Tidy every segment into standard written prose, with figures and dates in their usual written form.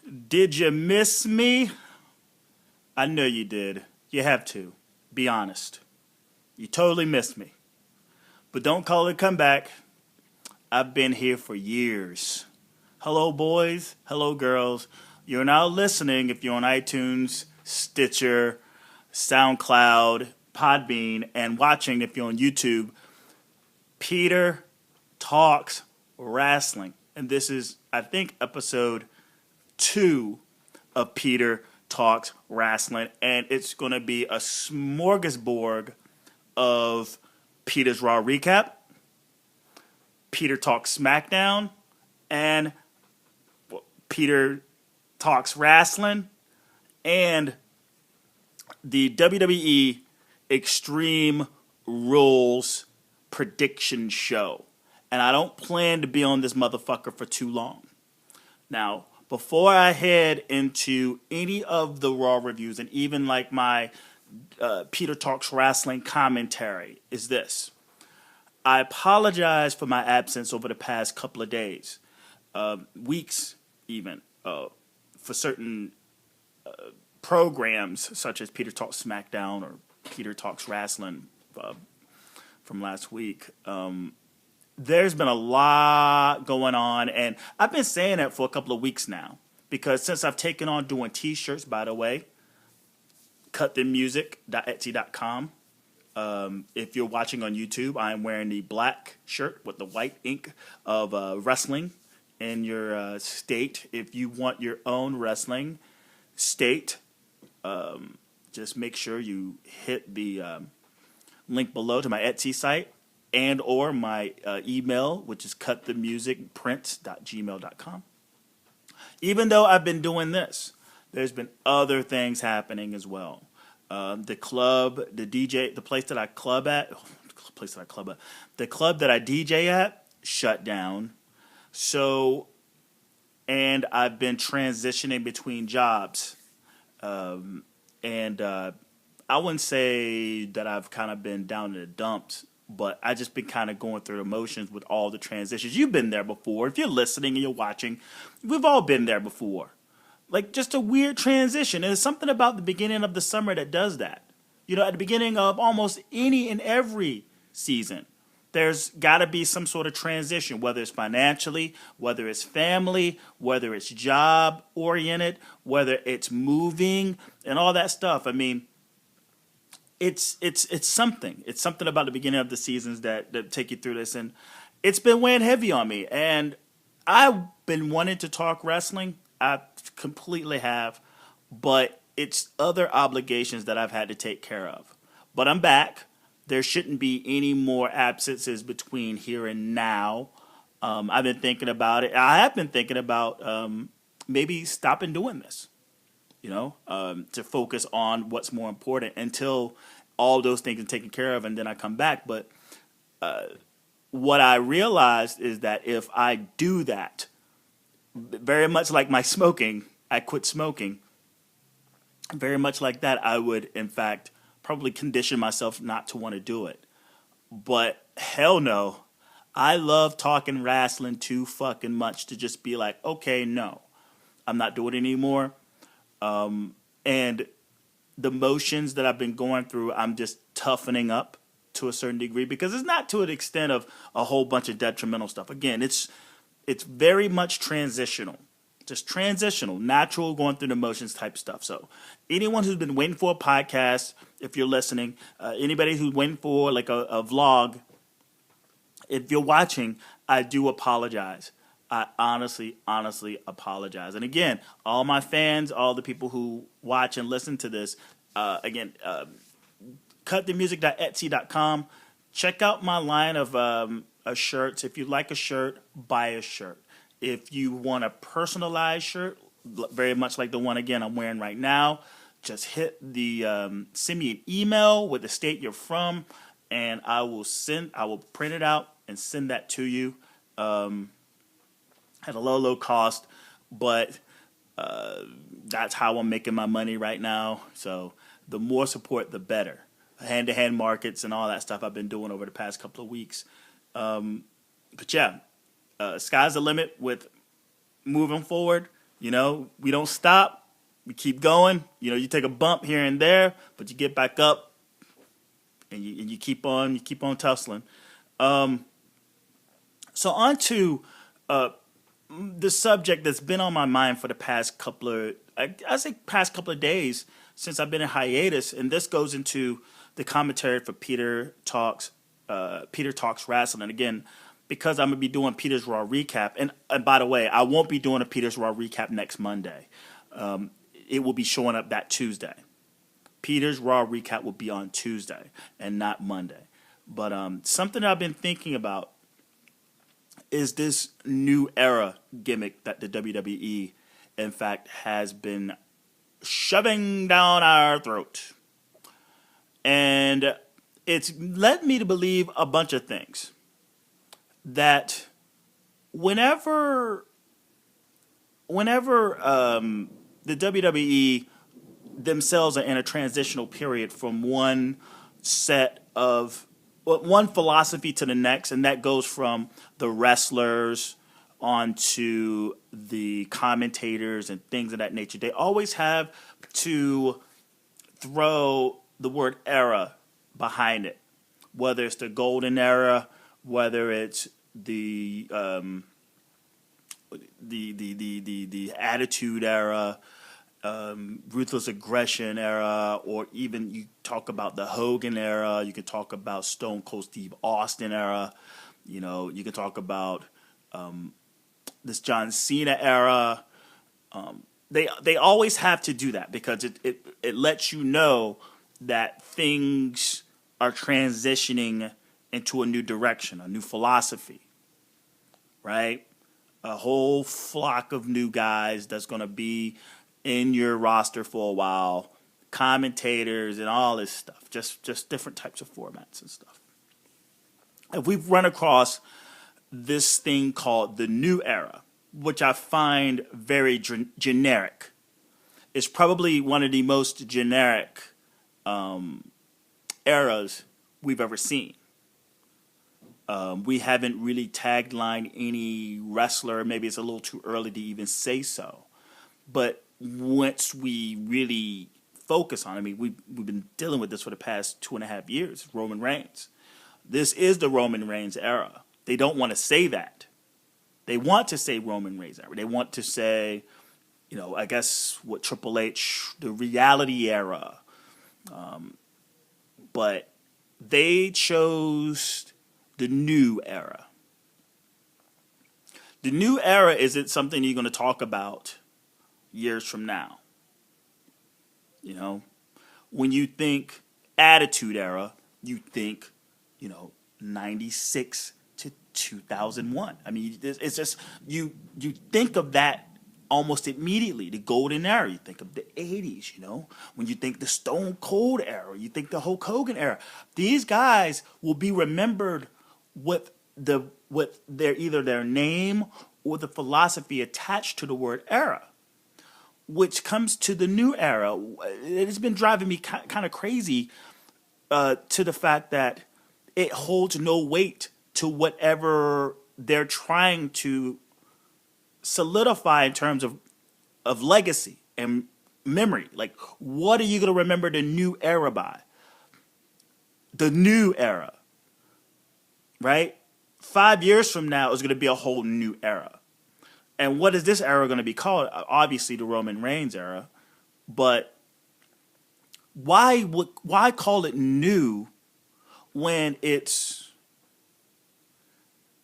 Did you miss me? I know you did. You have to. Be honest. You totally missed me. But don't call it a comeback. I've been here for years. Hello, boys. Hello, girls. You're now listening if you're on iTunes, Stitcher, SoundCloud, Podbean, and watching if you're on YouTube. Peter Talks Wrasslin. And this is, I think, episode 2 of Peter Talks Wrasslin. And it's going to be a smorgasbord of Peter's Raw Recap, Peter Talks Smackdown, and Peter Talks Wrasslin, and the WWE Extreme Rules prediction show. And I don't plan to be on this motherfucker for too long. Now, before I head into any of the Raw reviews and even like my Peter Talks Wrasslin commentary, is this. I apologize for my absence over the past couple of days, weeks even, for certain programs such as Peter Talks Smackdown or Peter Talks Wrasslin from last week. There's been a lot going on, and I've been saying that for a couple of weeks now, because since I've taken on doing t-shirts, by the way, cutthemusic.etsy.com. If you're watching on YouTube, I am wearing the black shirt with the white ink of wrestling in your state. If you want your own wrestling state, just make sure you hit the link below to my Etsy site and or my email, which is cutthemusicprints.gmail.com. Even though I've been doing this, there's been other things happening as well. The club, the DJ, the place that I club at, the club that I DJ at shut down. So, and I've been transitioning between jobs. And I wouldn't say that I've kind of been down in the dumps, but I just been kind of going through the motions with all the transitions. You've been there before. If you're listening and you're watching, we've all been there before. Like, just a weird transition. And there's something about the beginning of the summer that does that. You know, at the beginning of almost any and every season, there's got to be some sort of transition, whether it's financially, whether it's family, whether it's job-oriented, whether it's moving, and all that stuff. I mean, it's something. It's something about the beginning of the seasons that take you through this. And it's been weighing heavy on me. And I've been wanting to talk wrestling. I completely have, but it's other obligations that I've had to take care of. But I'm back. There shouldn't be any more absences between here and now. I've been thinking about it. I have been thinking about maybe stopping doing this, you know, to focus on what's more important until all those things are taken care of, and then I come back. But what I realized is that if I do that, very much like my smoking, I quit smoking. Very much like that, I would, in fact, probably condition myself not to want to do it. But hell no. I love talking wrestling too fucking much to just be like, okay, no, I'm not doing it anymore. And the motions that I've been going through, I'm just toughening up to a certain degree, because it's not to an extent of a whole bunch of detrimental stuff. Again, it's very much transitional. Just transitional, natural, going through the motions type stuff. So anyone who's been waiting for a podcast, if you're listening, anybody who's waiting for like a vlog, if you're watching, I do apologize. I honestly apologize. And again, all my fans, all the people who watch and listen to this, cutthemusic.etsy.com. Check out my line of shirts. If you like a shirt, buy a shirt. If you want a personalized shirt, very much like the one, again, I'm wearing right now, just hit the send me an email with the state you're from, and I will print it out and send that to you at a low cost. But that's how I'm making my money right now. So the more support, the better. Hand-to-hand markets and all that stuff I've been doing over the past couple of weeks. But yeah, sky's the limit with moving forward. You know, we don't stop. We keep going. You know, you take a bump here and there, but you get back up and you keep on tussling. So on to the subject that's been on my mind for the past couple of, I say past couple of days since I've been in hiatus, and this goes into the commentary for Peter Talks Wrasslin. And again, because I'm gonna be doing Peter's Raw recap, and by the way, I won't be doing a Peter's Raw recap next Monday. It will be showing up that Tuesday. Peter's Raw recap will be on Tuesday and not Monday. But something I've been thinking about is this new era gimmick that the WWE, in fact, has been shoving down our throat. And it's led me to believe a bunch of things. That whenever the WWE themselves are in a transitional period from one philosophy to the next, and that goes from the wrestlers onto the commentators and things of that nature. They always have to throw the word era behind it, whether it's the golden era, whether it's the attitude era, ruthless aggression era, or even you talk about the Hogan era. You can talk about Stone Cold Steve Austin era. You know, you can talk about this John Cena era. They always have to do that because it lets you know that things are transitioning into a new direction, a new philosophy, right? A whole flock of new guys that's going to be in your roster for a while, commentators and all this stuff, just different types of formats and stuff. If we've run across this thing called the new era, which I find very generic, it's probably one of the most generic eras we've ever seen. We haven't really taglined any wrestler. Maybe it's a little too early to even say so. But once we really focus on it, I mean, we've been dealing with this for the past 2.5 years, Roman Reigns. This is the Roman Reigns era. They don't want to say that. They want to say Roman Reigns era. They want to say, you know, I guess what Triple H, the reality era. But they chose the new era. The new era isn't something you're going to talk about years from now. You know, when you think attitude era, you think, you know, 96 to 2001. I mean, it's just, you think of that almost immediately. The golden era, you think of the 80s, you know. When you think the Stone Cold era, you think the Hulk Hogan era. These guys will be remembered with their either their name or the philosophy attached to the word era. Which comes to the new era. It has been driving me kind of crazy to the fact that it holds no weight to whatever they're trying to solidify in terms of legacy and memory. Like, what are you going to remember the new era by? The new era, right? 5 years from now is going to be a whole new era. And what is this era going to be called? Obviously, the Roman Reigns era. But why call it new when it's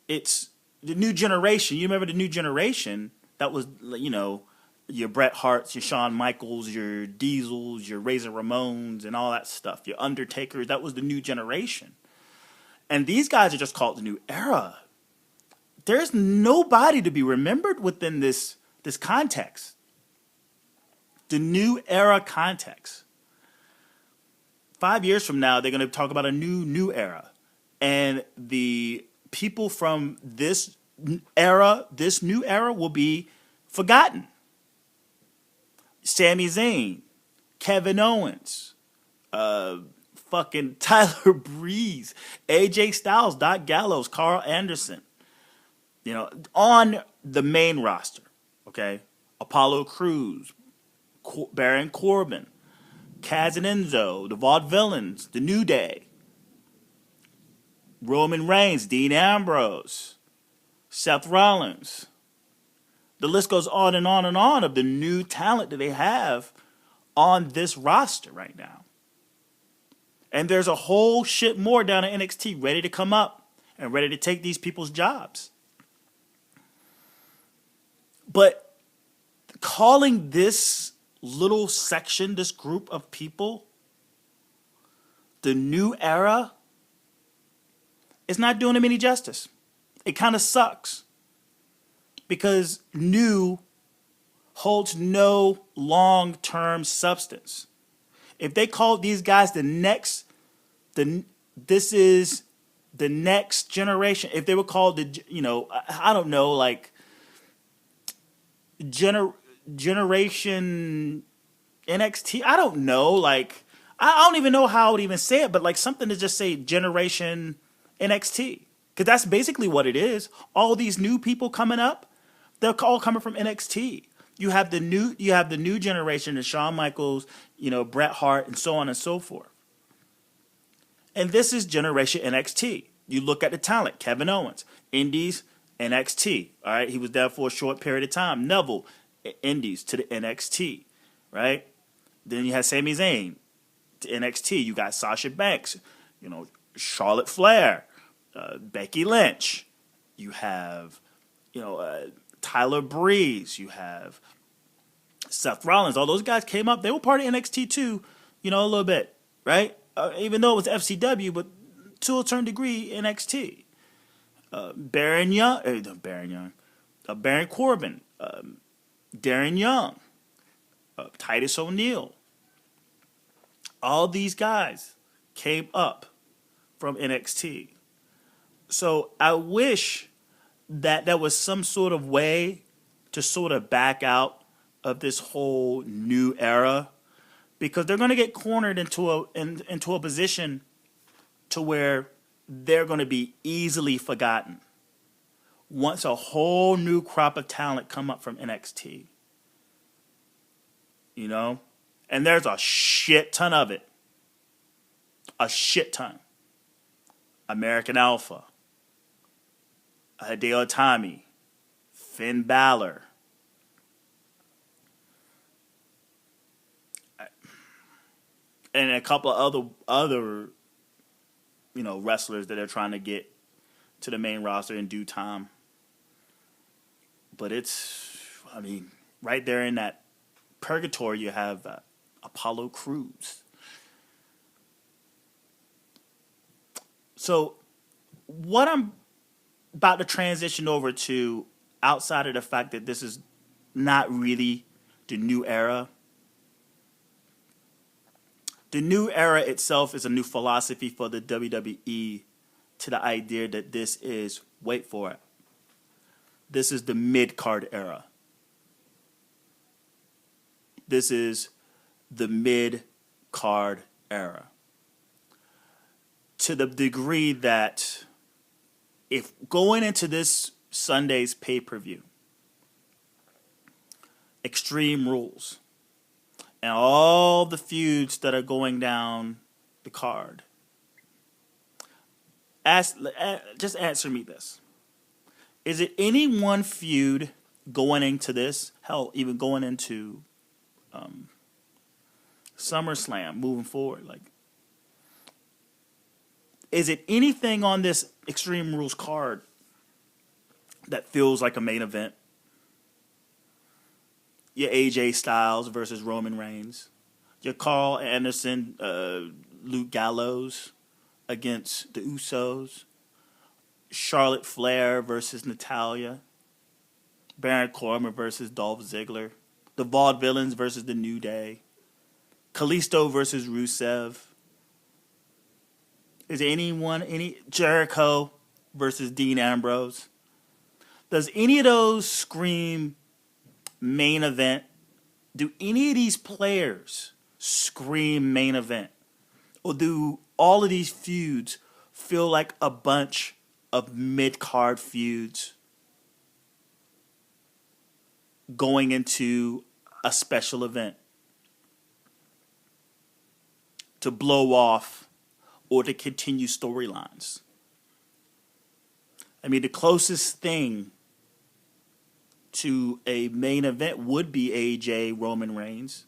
the new generation? You remember the new generation? That was, you know, your Bret Harts, your Shawn Michaels, your Diesels, your Razor Ramones, and all that stuff. Your Undertakers. That was the new generation. And these guys are just called the new era. There's nobody to be remembered within this context. The new era context. 5 years from now, they're going to talk about a new era. And the people from this era, this new era, will be forgotten. Sami Zayn, Kevin Owens, fucking Tyler Breeze, AJ Styles, Doc Gallows, Carl Anderson. You know, on the main roster, okay? Apollo Crews, Baron Corbin, Kaz and Enzo, the Vaudevillains, The New Day, Roman Reigns, Dean Ambrose, Seth Rollins. The list goes on and on and on of the new talent that they have on this roster right now. And there's a whole shit more down at NXT ready to come up and ready to take these people's jobs. But calling this little section, this group of people, the new era, is not doing them any justice. It kind of sucks. Because new holds no long-term substance. If they called these guys this is the next generation. If they were called I don't know, like generation NXT. I don't know, like I don't even know how I would even say it, but like something to just say generation NXT, because that's basically what it is. All these new people coming up, they're all coming from NXT. You have the new generation, the Shawn Michaels, Bret Hart, and so on and so forth. And this is generation NXT. You look at the talent: Kevin Owens, Indies, NXT. All right, he was there for a short period of time. Neville, Indies to the NXT, right? Then you have Sami Zayn to NXT. You got Sasha Banks, Charlotte Flair, Becky Lynch. You have, Tyler Breeze. You have Seth Rollins. All those guys came up. They were part of NXT too, a little bit, right? Even though it was FCW, but to a certain degree, NXT. Baron Corbin, Darren Young, Titus O'Neil. All these guys came up from NXT. So I wish that there was some sort of way to sort of back out of this whole new era, because they're going to get cornered into a position to where they're going to be easily forgotten once a whole new crop of talent come up from NXT. And there's a shit ton of it. A shit ton. American Alpha, Hideo Itami, Finn Balor, and a couple of other wrestlers that they're trying to get to the main roster in due time. But right there in that purgatory, you have Apollo Crews. So what I'm about to transition over to, outside of the fact that this is not really the new era, the new era itself is a new philosophy for the WWE, to the idea that this is, wait for it, this is the mid-card era. This is the mid-card era. To the degree that if going into this Sunday's pay-per-view, Extreme Rules, and all the feuds that are going down the card, just answer me this. Is it any one feud going into this, hell, even going into SummerSlam moving forward, is it anything on this Extreme Rules card that feels like a main event? Your AJ Styles versus Roman Reigns. Your Carl Anderson, Luke Gallows against the Usos. Charlotte Flair versus Natalya. Baron Corbin versus Dolph Ziggler. The Vaudevillains versus The New Day. Kalisto versus Rusev. Is there any Jericho versus Dean Ambrose? Does any of those scream main event? Do any of these players scream main event? Or do all of these feuds feel like a bunch of mid-card feuds? going into a special event to blow off or to continue storylines. I mean, the closest thing to a main event would be AJ Roman Reigns.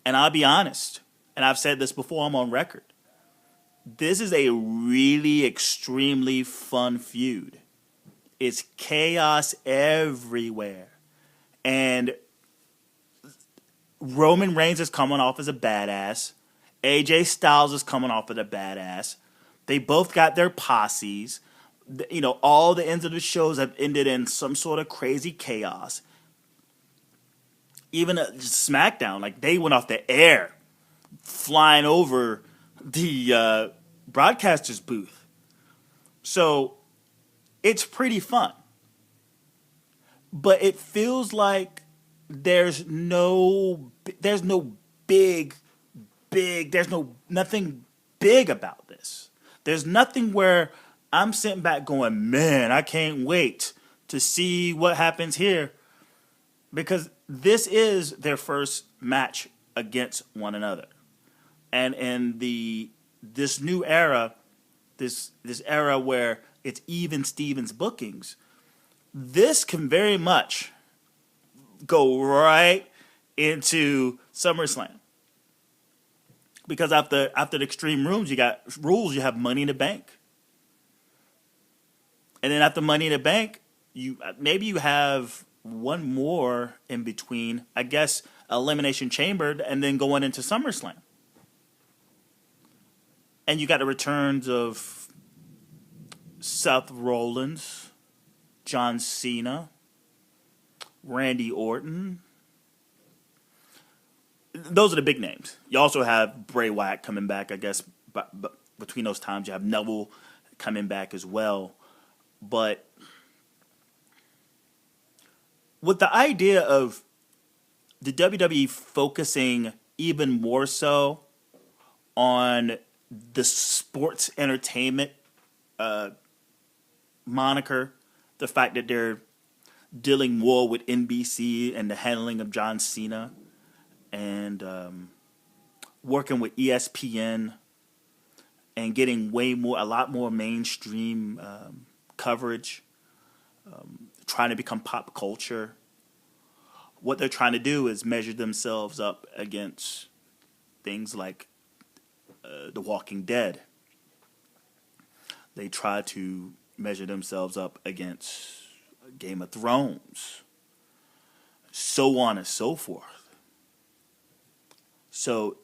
And I'll be honest, and I've said this before, I'm on record. This is a really extremely fun feud. It's chaos everywhere. And Roman Reigns is coming off as a badass. AJ Styles is coming off as a badass. They both got their posses. You know, all the ends of the shows have ended in some sort of crazy chaos. Even Smackdown, like they went off the air, flying over the broadcaster's booth. So it's pretty fun. But it feels like there's nothing big about this. There's nothing where I'm sitting back going, man, I can't wait to see what happens here. Because this is their first match against one another. And in this new era, this era where it's even Stevens bookings, this can very much go right into SummerSlam. Because after the Extreme Rules, you have Money in the Bank. And then after Money in the Bank, you have one more in between, I guess, Elimination Chamber, and then going into SummerSlam. And you got the returns of Seth Rollins, John Cena, Randy Orton. Those are the big names. You also have Bray Wyatt coming back, I guess, but between those times you have Neville coming back as well. But with the idea of the WWE focusing even more so on the sports entertainment moniker, the fact that they're dealing more with NBC and the handling of John Cena, and working with ESPN and getting a lot more mainstream coverage, trying to become pop culture. What they're trying to do is measure themselves up against things like The Walking Dead. They try to measure themselves up against Game of Thrones, so on and so forth. So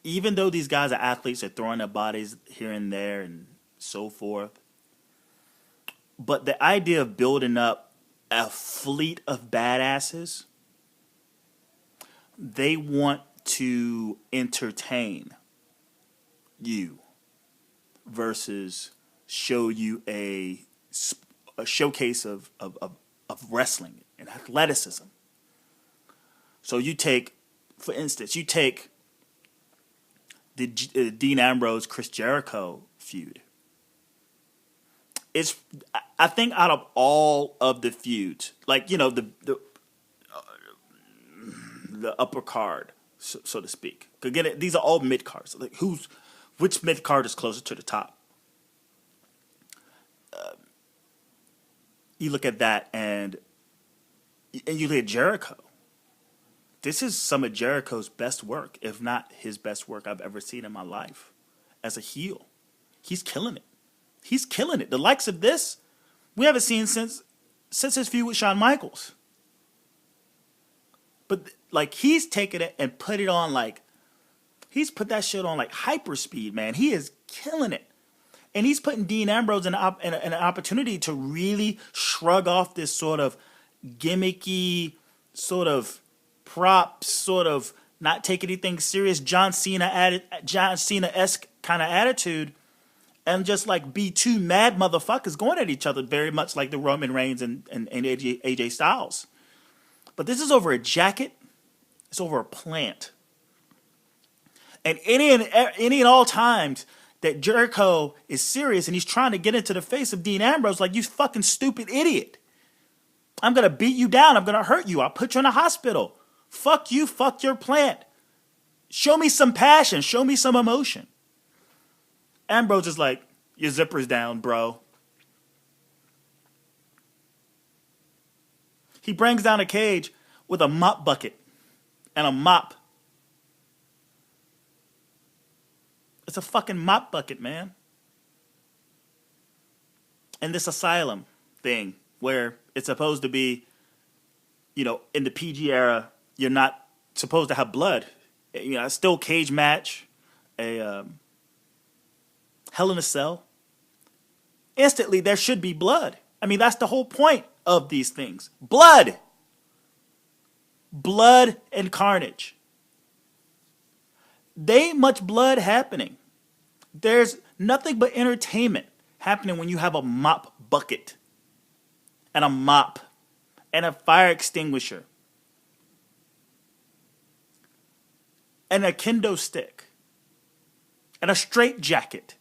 even though these guys are athletes, they're throwing their bodies here and there and so forth, but the idea of building up a fleet of badasses, they want to entertain you versus show you a showcase of wrestling and athleticism. So for instance, you take the Dean Ambrose Chris Jericho feud. I think out of all of the feuds, like, you know, the upper card, so to speak. Again, these are all mid cards. Like which mid card is closer to the top? You look at that and you look at Jericho. This is some of Jericho's best work, if not his best work I've ever seen in my life as a heel. He's killing it. He's killing it. The likes of this, we haven't seen since his feud with Shawn Michaels. But like, he's taken it and put it on he's put that shit on like hyper speed, man. He is killing it. And he's putting Dean Ambrose in an opportunity to really shrug off this sort of gimmicky, sort of prop, sort of not take anything serious, John Cena-esque kind of attitude, and just like be two mad motherfuckers going at each other, very much like the Roman Reigns and AJ Styles. But this is over a jacket. It's over a plant. And any and all times that Jericho is serious and he's trying to get into the face of Dean Ambrose, like, you fucking stupid idiot. I'm going to beat you down. I'm going to hurt you. I'll put you in a hospital. Fuck you. Fuck your plant. Show me some passion. Show me some emotion. Ambrose is like, your zipper's down, bro. He brings down a cage with a mop bucket and a mop. It's a fucking mop bucket, man. And this asylum thing where it's supposed to be, in the PG era, you're not supposed to have blood. It's still a cage match, a Hell in a Cell. Instantly, there should be blood. I mean, that's the whole point of these things. Blood. Blood and carnage. There ain't much blood happening. There's nothing but entertainment happening when you have a mop bucket and a mop and a fire extinguisher and a kendo stick and a straitjacket.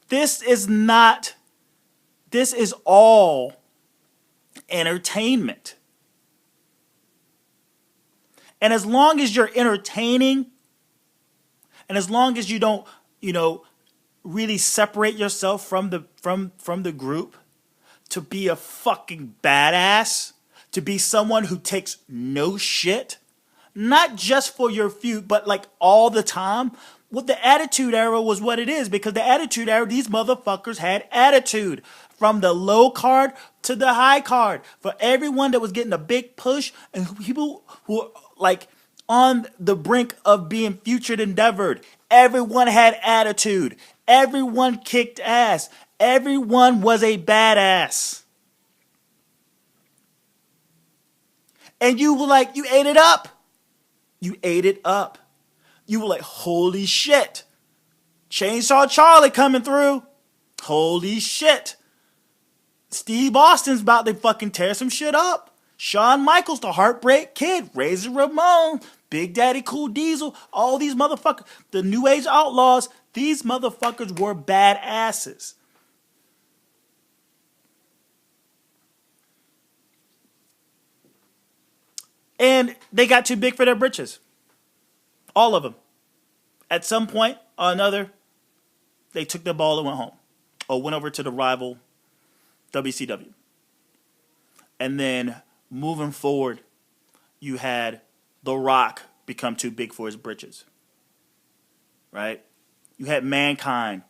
This is all entertainment. And as long as you're entertaining, and as long as you don't, really separate yourself from the group to be a fucking badass, to be someone who takes no shit, not just for your feud, but like all the time. Well, the Attitude Era was what it is, because the Attitude Era, these motherfuckers had attitude. From the low card to the high card. For everyone that was getting a big push, and people who were like on the brink of being future endeavored. Everyone had attitude. Everyone kicked ass. Everyone was a badass. And you were like, you ate it up. You ate it up. You were like, holy shit. Chainsaw Charlie coming through. Holy shit. Steve Austin's about to fucking tear some shit up. Shawn Michaels, the Heartbreak Kid, Razor Ramon, Big Daddy Cool Diesel, all these motherfuckers, the New Age Outlaws, these motherfuckers were badasses. And they got too big for their britches. All of them. At some point or another, they took the ball and went home. Or went over to the rival WCW. And then moving forward, you had The Rock become too big for his britches. Right? You had Mankind,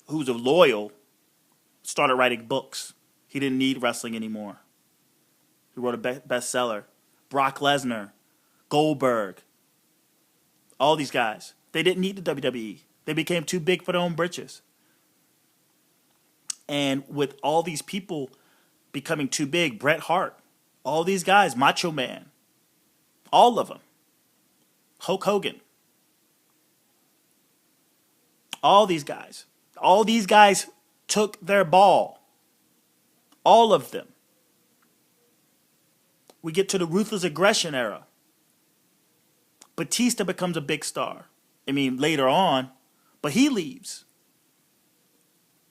who's a loyal, started writing books. He didn't need wrestling anymore. He wrote a bestseller. Brock Lesnar, Goldberg, all these guys. They didn't need the WWE. They became too big for their own britches. And with all these people becoming too big, Bret Hart, all these guys, Macho Man, all of them, Hulk Hogan, all these guys took their ball, all of them. We get to the Ruthless Aggression era. Batista becomes a big star. I mean, later on, but he leaves.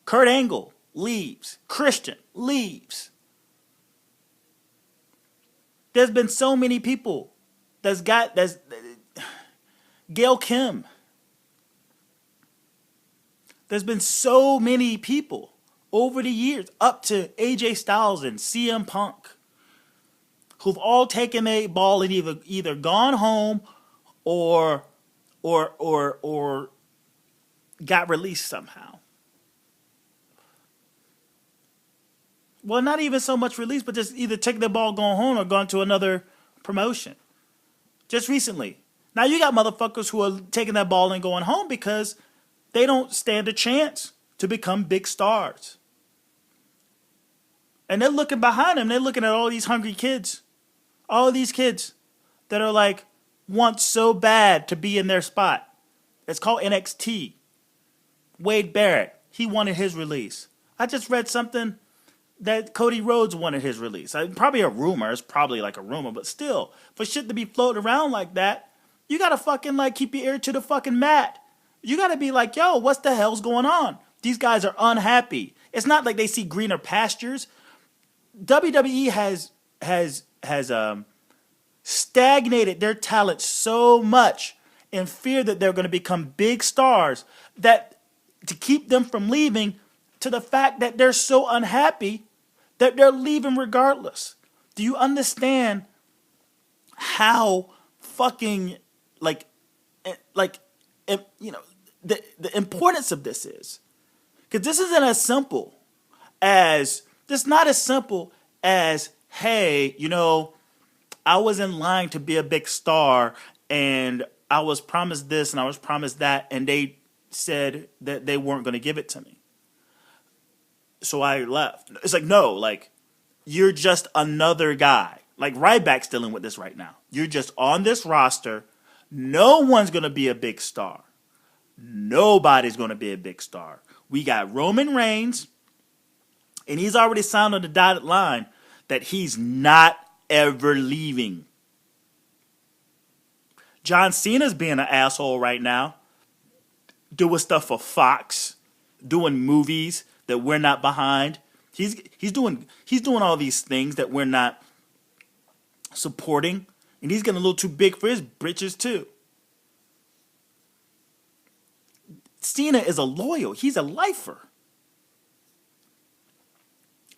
Kurt Angle leaves. Christian leaves. There's been so many people that's Gail Kim. There's been so many people over the years, up to AJ Styles and CM Punk, who've all taken a ball and either gone home or got released somehow. Well, not even so much released, but just either taking the ball, going home, or gone to another promotion. Just recently. Now you got motherfuckers who are taking that ball and going home because they don't stand a chance to become big stars. And they're looking behind them. They're looking at all these hungry kids. All these kids that are like, want so bad to be in their spot. It's called NXT. Wade Barrett, he wanted his release. I just read something that Cody Rhodes wanted his release. Probably a rumor. It's probably like a rumor, but still, for shit to be floating around like that, you gotta fucking like keep your ear to the fucking mat. You gotta be like, yo, what the hell's going on? These guys are unhappy. It's not like they see greener pastures. WWE has stagnated their talent so much in fear that they're going to become big stars, that to keep them from leaving, to the fact that they're so unhappy that they're leaving regardless. Do you understand how fucking like the importance of this is? Because this isn't as simple as this. Not as simple as, hey, I was in line to be a big star and I was promised this and I was promised that, and they said that they weren't going to give it to me, so I left. It's like, no, like, you're just another guy. Like, Ryback's dealing with this right now. You're just on this roster. No one's going to be a big star. Nobody's going to be a big star. We got Roman Reigns, and he's already signed on the dotted line that he's not ever leaving. John Cena's being an asshole right now, doing stuff for Fox, doing movies that we're not behind. He's doing all these things that we're not supporting, and he's getting a little too big for his britches too. Cena is a loyal. He's a lifer.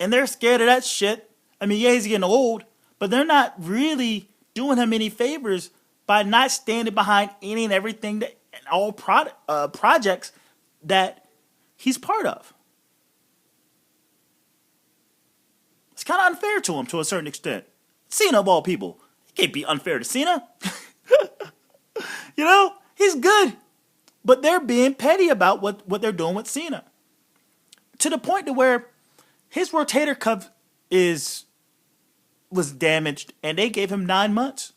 And they're scared of that shit. I mean, yeah, he's getting old, but they're not really doing him any favors by not standing behind any and everything that all projects that he's part of. It's kind of unfair to him to a certain extent. Cena, of all people, it can't be unfair to Cena. He's good. But they're being petty about what they're doing with Cena. To the point to where his rotator cuff was damaged, and they gave him 9 months.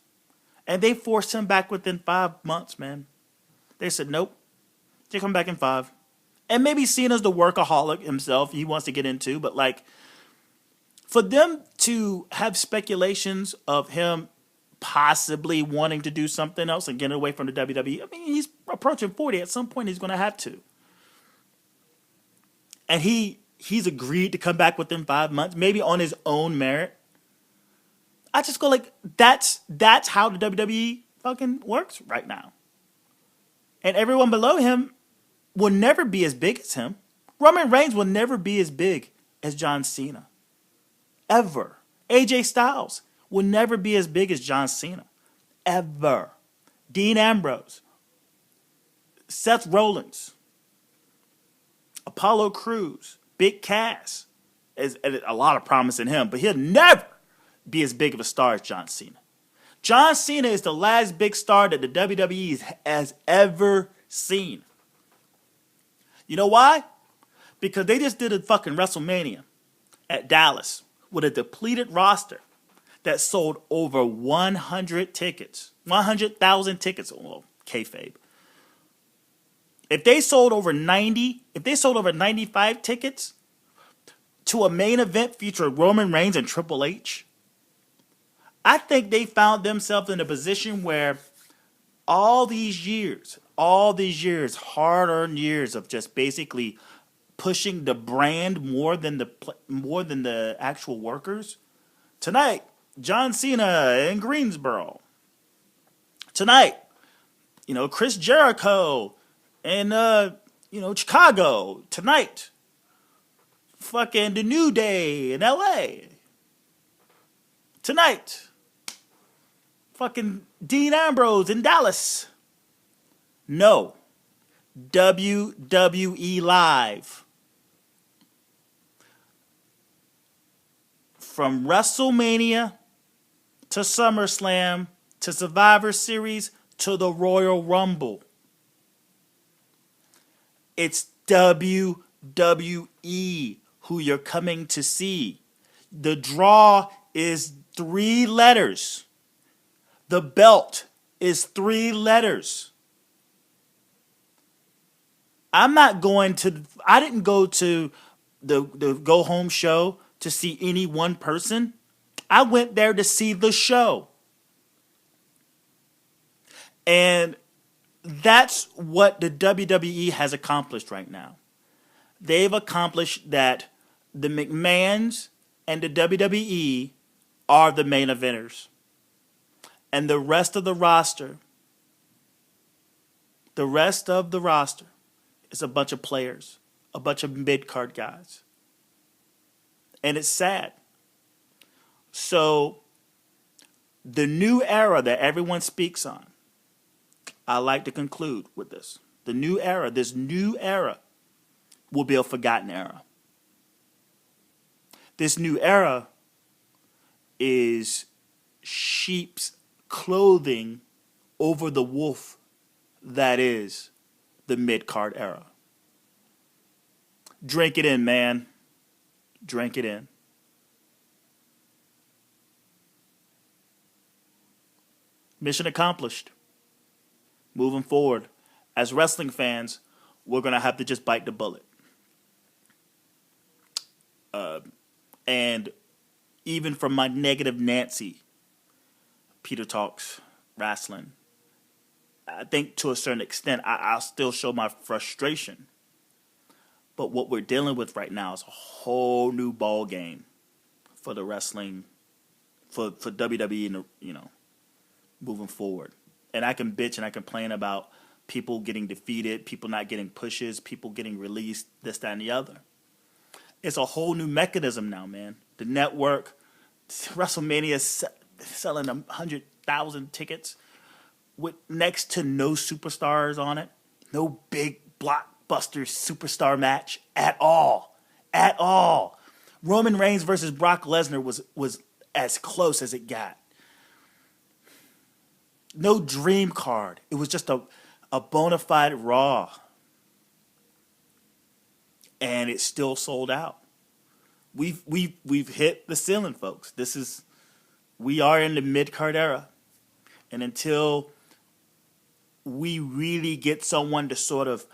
And they forced him back within 5 months, man. They said, nope, they come back in 5. And maybe Cena's the workaholic himself he wants to get into, but like, for them to have speculations of him possibly wanting to do something else and getting away from the WWE, I mean, he's approaching 40. At some point, he's going to have to. And he's agreed to come back within 5 months, maybe on his own merit. I just go like, that's how the WWE fucking works right now. And everyone below him will never be as big as him. Roman Reigns will never be as big as John Cena. Ever. AJ Styles will never be as big as John Cena. Ever. Dean Ambrose. Seth Rollins. Apollo Crews. Big Cass. Is a lot of promise in him, but he'll never be as big of a star as John Cena. John Cena is the last big star that the WWE has ever seen. You know why? Because they just did a fucking WrestleMania at Dallas with a depleted roster that sold over 100 tickets. 100,000 tickets. Well, kayfabe. If they sold over 95 tickets to a main event featuring Roman Reigns and Triple H, I think they found themselves in a position where all these years, hard-earned years of just basically pushing the brand more than the actual workers. Tonight, John Cena in Greensboro. Tonight, Chris Jericho in Chicago. Tonight, fucking The New Day in LA. Tonight, fucking Dean Ambrose in Dallas. No. WWE Live. From WrestleMania to SummerSlam to Survivor Series to the Royal Rumble. It's WWE who you're coming to see. The draw is 3 letters. The belt is 3 letters. I didn't go to the go home show to see any one person. I went there to see the show. And that's what the WWE has accomplished right now. They've accomplished that the McMahons and the WWE are the main eventers. And the rest of the roster is a bunch of players, a bunch of mid-card guys. And it's sad. So the new era that everyone speaks on, I like to conclude with this. This new era will be a forgotten era. This new era is sheep's clothing over the wolf that is the mid-card era. Drink it in, man. Drink it in. Mission accomplished. Moving forward, as wrestling fans, we're going to have to just bite the bullet. And even from my negative Nancy, Peter Talks, Wrasslin, I think to a certain extent, I'll still show my frustration. But what we're dealing with right now is a whole new ball game for the wrestling, for WWE, moving forward. And I can bitch and I complain about people getting defeated, people not getting pushes, people getting released, this, that, and the other. It's a whole new mechanism now, man. The network, WrestleMania is selling 100,000 tickets with next to no superstars on it. No big blockbuster superstar match at all. At all. Roman Reigns versus Brock Lesnar was as close as it got. No dream card. It was just a bona fide Raw. And it's still sold out. We've hit the ceiling, folks. We are in the mid-card era. And until we really get someone to sort of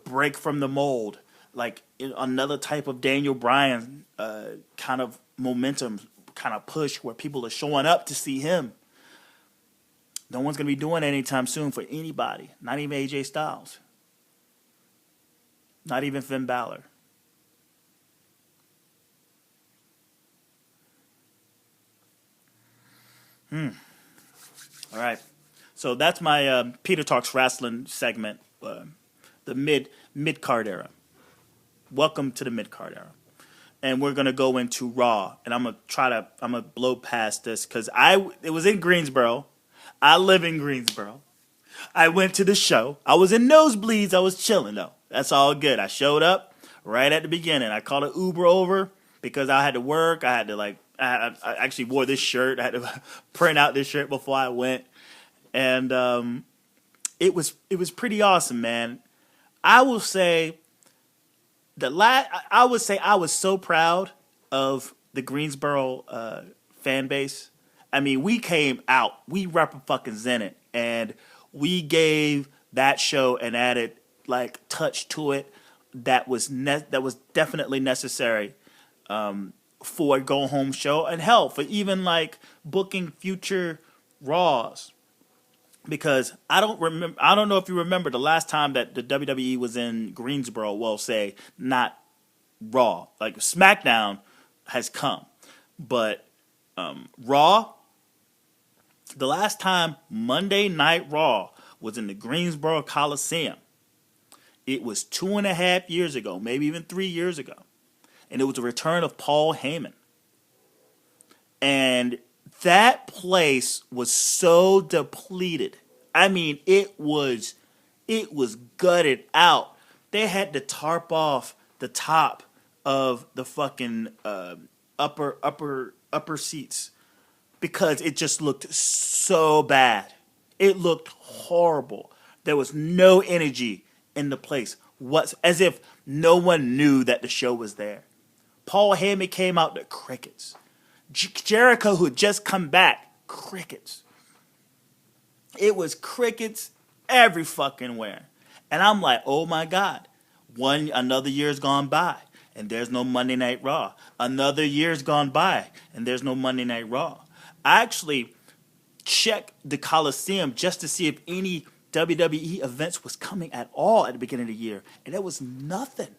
break from the mold, like another type of Daniel Bryan kind of momentum, kind of push where people are showing up to see him, no one's going to be doing it anytime soon for anybody. Not even AJ Styles. Not even Finn Balor. All right. So that's my Peter Talks Wrasslin segment, the mid-card era. Welcome to the mid-card era. And we're going to go into Raw. And I'm going to blow past this because it was in Greensboro. I live in Greensboro. I went to the show. I was in nosebleeds. I was chilling, though. That's all good. I showed up right at the beginning. I called an Uber over because I had to work. I had to, I actually wore this shirt. I had to print out this shirt before I went. And it was pretty awesome, man. I will say I was so proud of the Greensboro fan base. I mean, we came out, we represented, and we gave that show an added touch to it that was definitely necessary for a go home show, and hell, for even booking future Raws. Because I don't know if you remember the last time that the WWE was in Greensboro. Well, say not Raw, SmackDown has come, but Raw. The last time Monday Night Raw was in the Greensboro Coliseum, it was 2.5 years ago, maybe even 3 years ago. And it was the return of Paul Heyman. And that place was so depleted. I mean, it was gutted out. They had to tarp off the top of the fucking upper seats because it just looked so bad. It looked horrible. There was no energy in the place. As if no one knew that the show was there. Paul Heyman came out to crickets. Jericho, who had just come back, crickets. It was crickets every fucking where. And I'm like, oh my God. Another year's gone by, and there's no Monday Night Raw. Another year's gone by, and there's no Monday Night Raw. I actually checked the Coliseum just to see if any WWE events was coming at all at the beginning of the year, and there was nothing.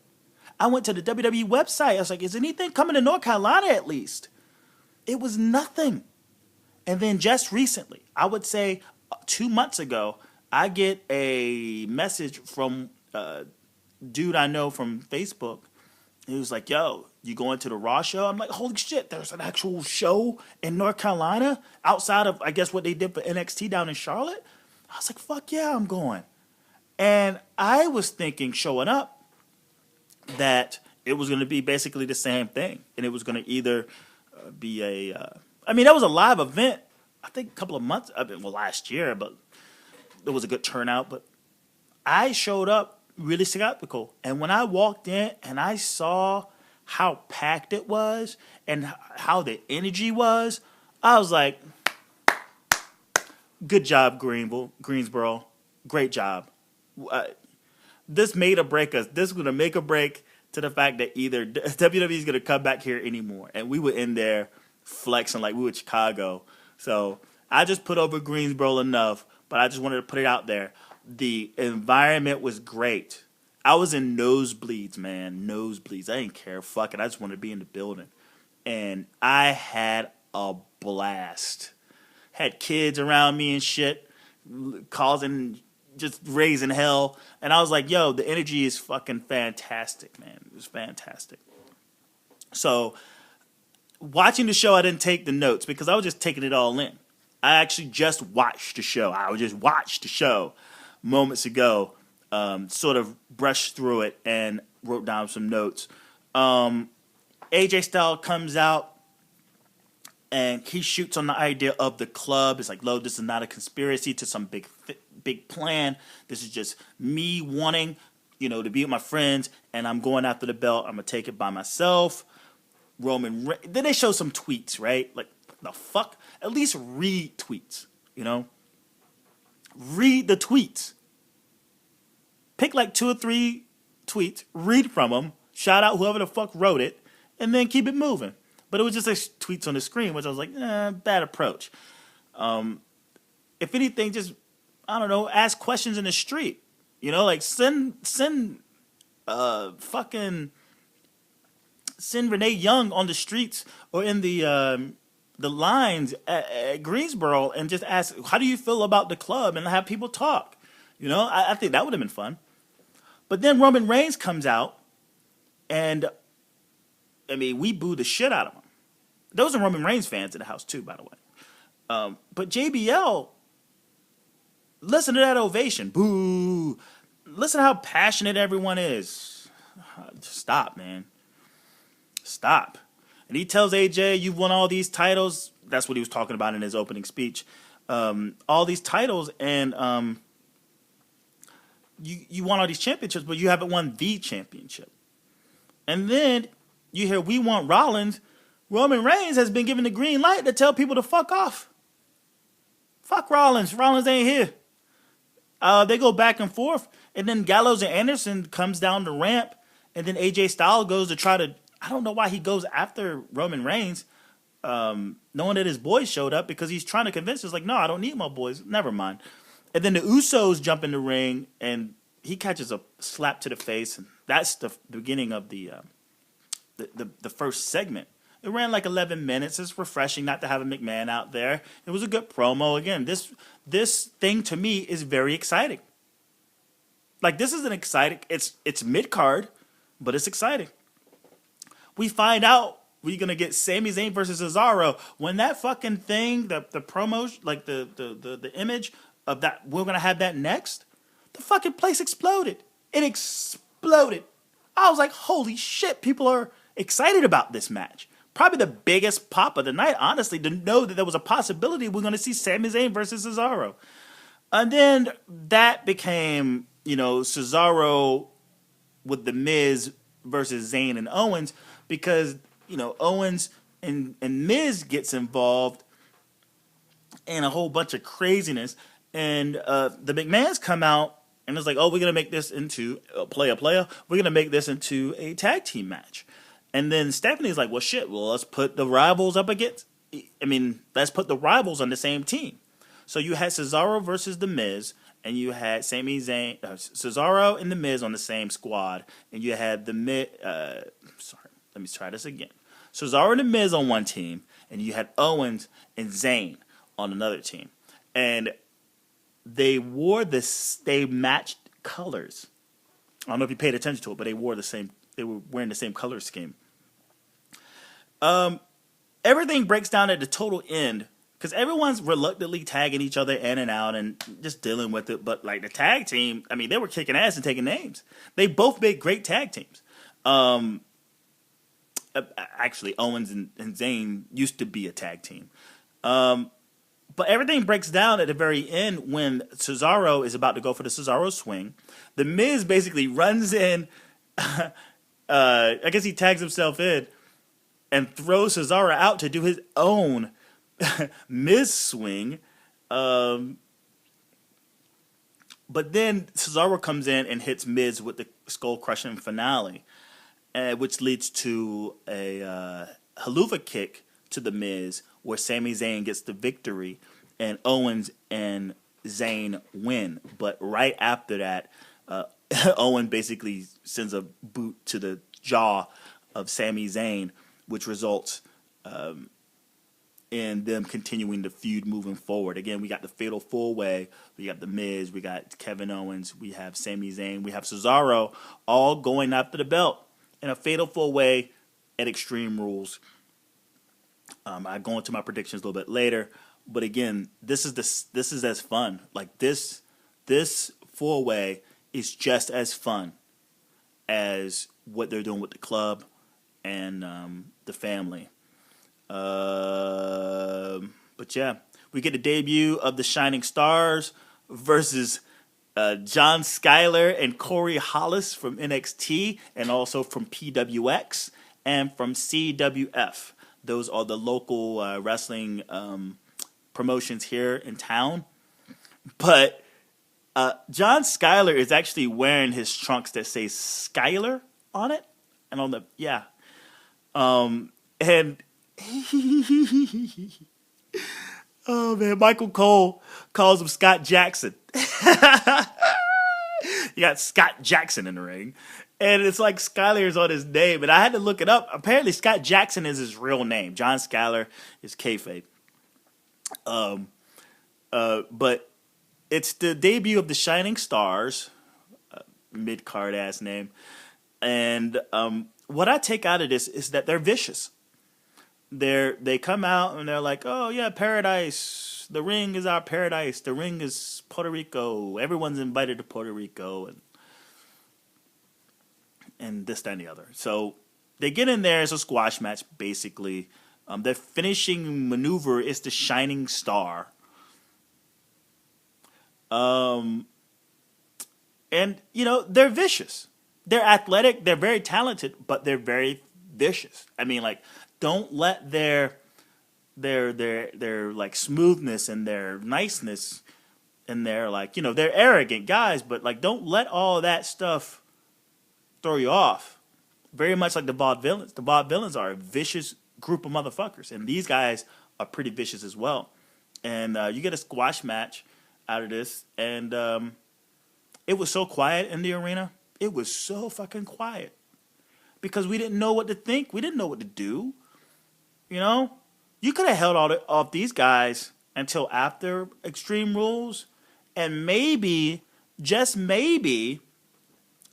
I went to the WWE website. I was like, is anything coming to North Carolina at least? It was nothing. And then just recently, I would say 2 months ago, I get a message from a dude I know from Facebook. He was like, yo, you going to the Raw show? I'm like, holy shit, there's an actual show in North Carolina outside of, I guess, what they did for NXT down in Charlotte? I was like, fuck yeah, I'm going. And I was thinking, showing up, that it was going to be basically the same thing. And it was going to either be I mean, that was a live event, I think a couple of months, last year, but it was a good turnout. But I showed up really skeptical. And when I walked in and I saw how packed it was and how the energy was, I was like, good job, Greensboro. Great job. This made or break us. This is going to make or break to the fact that either WWE is going to come back here anymore. And we were in there flexing like we were Chicago. So I just put over Greensboro enough, but I just wanted to put it out there. The environment was great. I was in nosebleeds, man. Nosebleeds. I didn't care. Fuck it. I just wanted to be in the building. And I had a blast. Had kids around me and shit, just raising hell. And I was like, yo, the energy is fucking fantastic, man. It was fantastic. So watching the show, I didn't take the notes because I was just taking it all in. I actually just watched the show. I just watched the show moments ago, sort of brushed through it and wrote down some notes. AJ Styles comes out and he shoots on the idea of the club. It's like, Lo, this is not a conspiracy to some big plan. This is just me wanting, to be with my friends, and I'm going after the belt. I'm going to take it by myself. Then they show some tweets, right? Like, the fuck? At least read tweets, Read the tweets. Pick like 2 or 3 tweets, read from them, shout out whoever the fuck wrote it, and then keep it moving. But it was just like tweets on the screen, which I was like, bad approach. If anything, just, I don't know, ask questions in the street. Like send Renee Young on the streets or in the lines at Greensboro and just ask, how do you feel about the club, and have people talk. I think that would have been fun. But then Roman Reigns comes out, and we booed the shit out of him. Those are Roman Reigns fans in the house too, by the way. But JBL, listen to that ovation. Boo. Listen to how passionate everyone is. Stop, man. Stop. And he tells AJ, you've won all these titles. That's what he was talking about in his opening speech. All these titles, and you won all these championships, but you haven't won the championship. And then you hear, we want Rollins. Roman Reigns has been given the green light to tell people to fuck off. Fuck Rollins. Rollins ain't here. They go back and forth, and then Gallows and Anderson comes down the ramp, and then AJ Styles goes to try to, I don't know why he goes after Roman Reigns, knowing that his boys showed up, because he's trying to convince us, like, no, I don't need my boys. Never mind. And then the Usos jump in the ring, and he catches a slap to the face, and that's the beginning of the first segment. It ran like 11 minutes. It's refreshing not to have a McMahon out there. It was a good promo. Again, this thing to me is very exciting. Like, this is an exciting, it's mid-card, but it's exciting. We find out we're going to get Sami Zayn versus Cesaro. When that fucking thing, the promo, like the image of that, we're going to have that next, the fucking place exploded. It exploded. I was like, holy shit, people are excited about this match. Probably the biggest pop of the night, honestly, to know that there was a possibility we're going to see Sami Zayn versus Cesaro. And then that became, Cesaro with The Miz versus Zayn and Owens, because, Owens and Miz gets involved in a whole bunch of craziness. And the McMahons come out and it's like, oh, we're going to make this into a player. We're going to make this into a tag team match. And then Stephanie's like, well, shit, let's put the rivals up against, let's put the rivals on the same team. So you had Cesaro versus The Miz, and you had Sami Zayn, Cesaro and The Miz on the same squad, and you had the Miz. Sorry, let me try this again. Cesaro and The Miz on one team, and you had Owens and Zayn on another team, and they wore this. They matched colors. I don't know if you paid attention to it, but they wore the same. They were wearing the same color scheme. Everything breaks down at the total end because everyone's reluctantly tagging each other in and out and just dealing with it. But like the tag team, I mean, they were kicking ass and taking names. They both made great tag teams. Actually, Owens and Zayn used to be a tag team. But everything breaks down at the very end when Cesaro is about to go for the Cesaro swing. The Miz basically runs in. I guess he tags himself in and throws Cesaro out to do his own Miz swing. But then Cesaro comes in and hits Miz with the skull crushing finale, which leads to a haluva kick to the Miz, where Sami Zayn gets the victory, and Owens and Zayn win. But right after that, Owen basically sends a boot to the jaw of Sami Zayn, which results in them continuing the feud moving forward. Again, we got the Fatal 4-Way, we got The Miz, we got Kevin Owens, we have Sami Zayn, we have Cesaro, all going after the belt in a Fatal 4-Way at Extreme Rules. I go into my predictions a little bit later, but again, this is as fun. Like this 4-Way is just as fun as what they're doing with the club and the family. But yeah, we get the debut of the Shining Stars versus John Skyler and Corey Hollis from NXT, and also from PWX and from CWF. Those are the local wrestling promotions here in town. But John Skyler is actually wearing his trunks that say Skyler on it. And on the, yeah. And oh man, Michael Cole calls him Scott Jackson. You got Scott Jackson in the ring. And it's like Skyler's on his name. And I had to look it up. Apparently Scott Jackson is his real name. John Skyler is kayfabe. But it's the debut of the Shining Stars. Mid-card ass name. And what I take out of this is that they're vicious. They come out and they're like, oh yeah, paradise. The ring is our paradise. The ring is Puerto Rico. Everyone's invited to Puerto Rico. And this, that, and the other. So they get in there. It's a squash match, basically. Their finishing maneuver is the Shining Star. And, you know, they're vicious. They're athletic. They're very talented, but they're very vicious. I mean, like, don't let their like smoothness and their niceness and their, like, you know, they're arrogant guys, but like, don't let all that stuff throw you off. Very much like the Vaudevillains. The Vaudevillains are a vicious group of motherfuckers, and these guys are pretty vicious as well. And you get a squash match out of this, and it was so quiet in the arena. It was so fucking quiet because we didn't know what to think. We didn't know what to do. You know, you could have held off these guys until after Extreme Rules, and maybe, just maybe,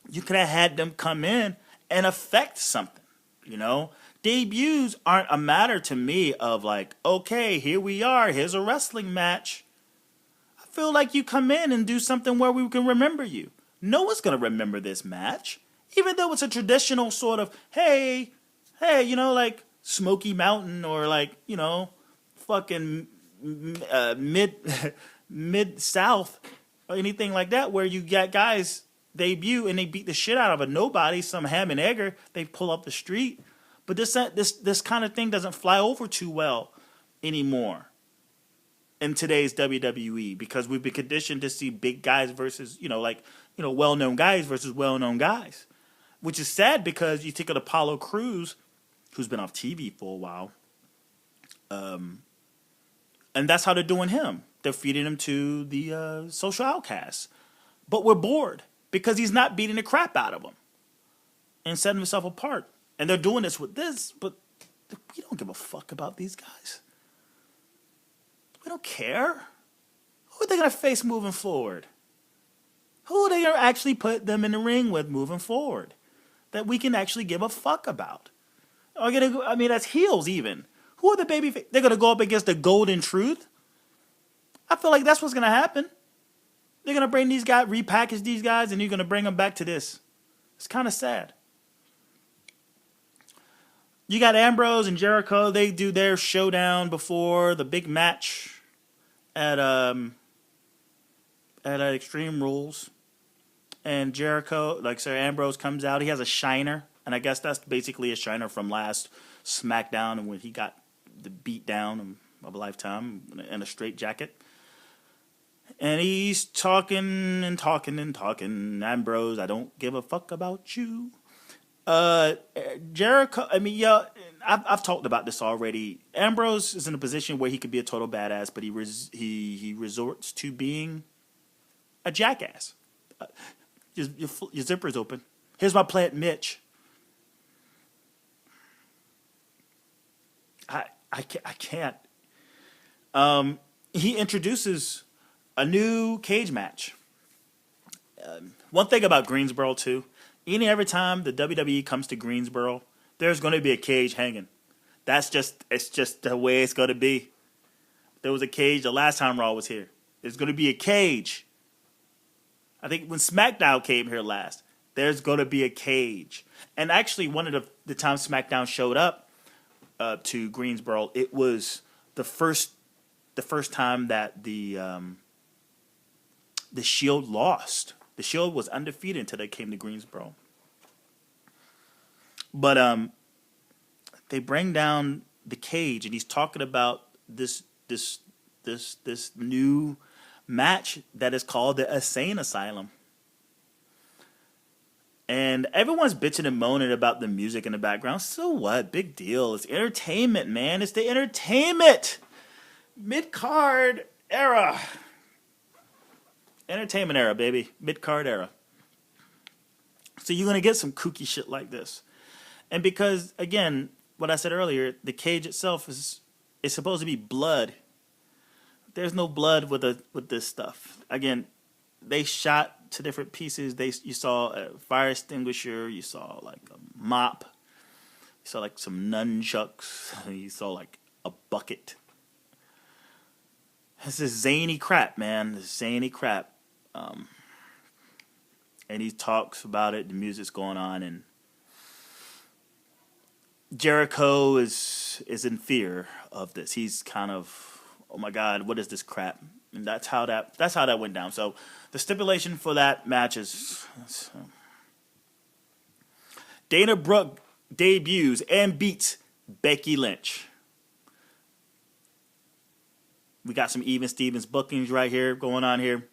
you could have had them come in and affect something. You know, debuts aren't a matter to me of like, okay, here we are, here's a wrestling match. I feel like you come in and do something where we can remember you. No one's going to remember this match, even though it's a traditional sort of, hey, you know, like Smoky Mountain or like, you know, fucking mid-south or anything like that, where you got guys debut and they beat the shit out of a nobody, some ham and egger, they pull up the street. But this kind of thing doesn't fly over too well anymore in today's WWE, because we've been conditioned to see big guys versus, you know, like, you know, well-known guys versus well-known guys, which is sad because you think of Apollo Crews, who's been off TV for a while, and that's how they're doing him. They're feeding him to the social outcasts. But we're bored because he's not beating the crap out of them and setting himself apart. And they're doing this with this, but we don't give a fuck about these guys. We don't care. Who are they going to face moving forward? Who are they going to actually put them in the ring with moving forward that we can actually give a fuck about? I mean, that's heels even. Who are the baby? They're going to go up against the Golden Truth? I feel like that's what's going to happen. They're going to bring these guys, repackage these guys, and you're going to bring them back to this. It's kind of sad. You got Ambrose and Jericho. They do their showdown before the big match at Extreme Rules. And Jericho, like Sir Ambrose comes out. He has a shiner. And I guess that's basically a shiner from last Smackdown and when he got the beat down of a lifetime in a straight jacket. And he's talking and talking and talking. Ambrose, I don't give a fuck about you. Jericho, I mean, yeah, I've talked about this already. Ambrose is in a position where he could be a total badass, but he resorts to being a jackass. Your zipper's open. Here's my plant, Mitch. I can't. He introduces a new cage match. One thing about Greensboro too, every time the WWE comes to Greensboro, there's going to be a cage hanging. It's just the way it's going to be. There was a cage the last time Raw was here. There's going to be a cage. I think when SmackDown came here last, there's going to be a cage. And actually, one of the times SmackDown showed up to Greensboro, it was the first time that the Shield lost. The Shield was undefeated until they came to Greensboro. But they bring down the cage, and he's talking about this new match that is called the Insane Asylum. And everyone's bitching and moaning about the music in the background. So what? Big deal. It's entertainment, man. It's the entertainment. Mid-card era. Entertainment era, baby. Mid-card era. So you're going to get some kooky shit like this. And because, again, what I said earlier, the cage itself is supposed to be blood. There's no blood with this stuff. Again, they shot to different pieces. You saw a fire extinguisher. You saw like a mop. You saw like some nunchucks. You saw like a bucket. This is zany crap, man. This is zany crap. And he talks about it. The music's going on, and Jericho is in fear of this. He's kind of, oh my God, what is this crap? And that's how that went down. So the stipulation for that match is Dana Brooke debuts and beats Becky Lynch. We got some Even Stevens bookings right here going on here.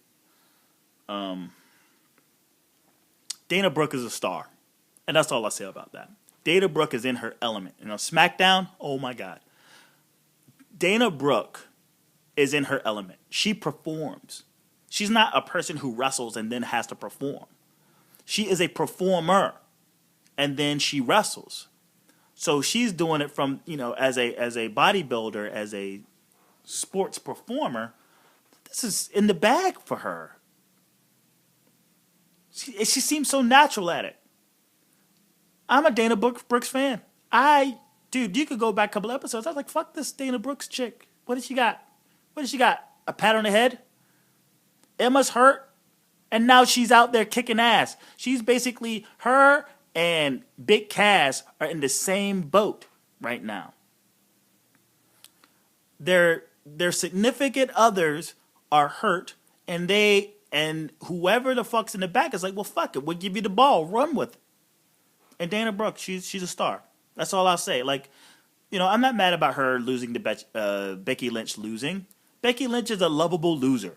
Dana Brooke is a star. And that's all I say about that. Dana Brooke is in her element. You know, SmackDown, oh my God. Dana Brooke is in her element. She performs. She's not a person who wrestles and then has to perform. She is a performer, and then she wrestles. So she's doing it from, as a bodybuilder, as a sports performer. This is in the bag for her. She seems so natural at it. I'm a Dana Brooks fan. Dude, you could go back a couple episodes. I was like, fuck this Dana Brooks chick. What does she got? What does she got? A pat on the head? Emma's hurt, and now she's out there kicking ass. She's basically, her and Big Cass are in the same boat right now. Their significant others are hurt, and whoever the fuck's in the back is like, well, fuck it. We'll give you the ball. Run with it. And Dana Brooke, she's a star. That's all I'll say. Like, I'm not mad about her losing to Becky Lynch losing. Becky Lynch is a lovable loser.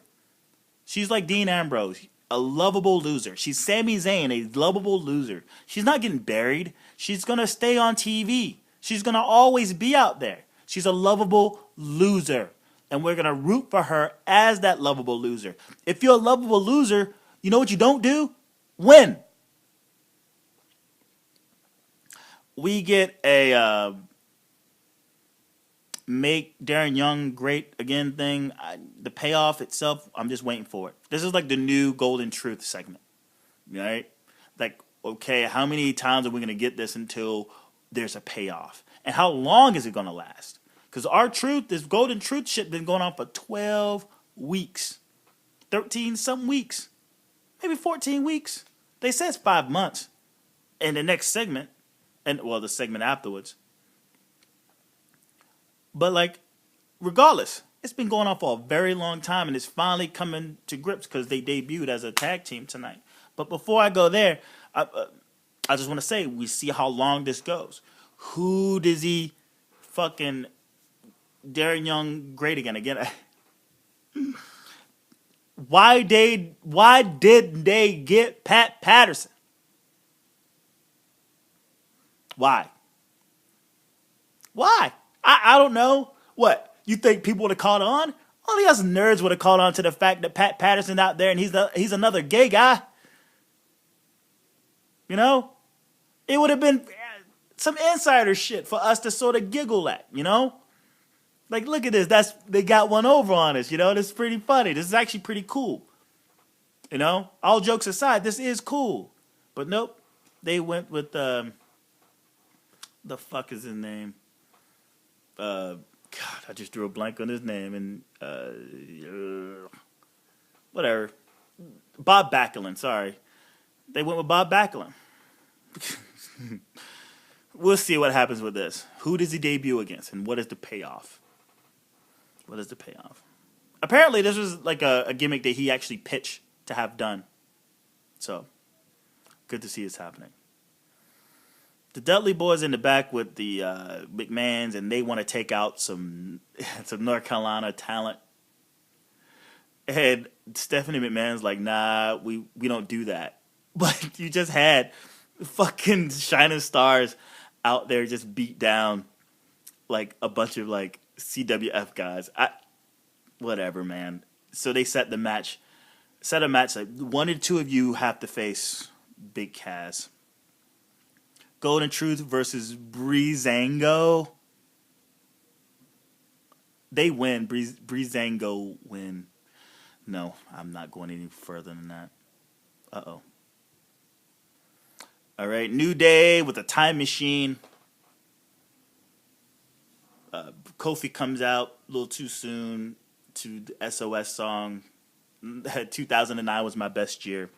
She's like Dean Ambrose, a lovable loser. She's Sami Zayn, a lovable loser. She's not getting buried. She's going to stay on TV. She's going to always be out there. She's a lovable loser. And we're going to root for her as that lovable loser. If you're a lovable loser, you know what you don't do? Win. We get a make Darren Young great again thing. The payoff itself, I'm just waiting for it. This is like the new Golden Truth segment. Right? Like, okay, how many times are we going to get this until there's a payoff? And how long is it going to last? Because our truth, this Golden Truth shit, been going on for 12 weeks. 13 some weeks. Maybe 14 weeks. They said it's 5 months. And the next segment, and well, the segment afterwards. But like, regardless, it's been going on for a very long time, and it's finally coming to grips because they debuted as a tag team tonight. But before I go there, I just want to say, we see how long this goes. Who does he fucking Darren Young great again? Why did they get Pat Patterson? Why? I don't know. What? You think people would have caught on? Only us nerds would have caught on to the fact that Pat Patterson out there and he's another gay guy. You know? It would have been some insider shit for us to sort of giggle at, you know? Like, look at this. They got one over on us, you know? This is pretty funny. This is actually pretty cool. You know? All jokes aside, this is cool. But nope. They went with, the fuck is his name? God, I just drew a blank on his name. And, whatever. Bob Backlund, sorry. They went with Bob Backlund. We'll see what happens with this. Who does he debut against, and what is the payoff? Apparently, this was like a gimmick that he actually pitched to have done. So, good to see this happening. The Dudley Boys in the back with the McMahons, and they want to take out some North Carolina talent. And Stephanie McMahon's like, nah, we don't do that. But you just had fucking Shining Stars out there just beat down like a bunch of like CWF guys. Whatever, man. So they set a match like one or two of you have to face Big Cass. Golden Truth versus Breezango. They win. Breezango win. No, I'm not going any further than that. Uh-oh. All right, New Day with a time machine. Kofi comes out a little too soon to the SOS song. 2009 was my best year.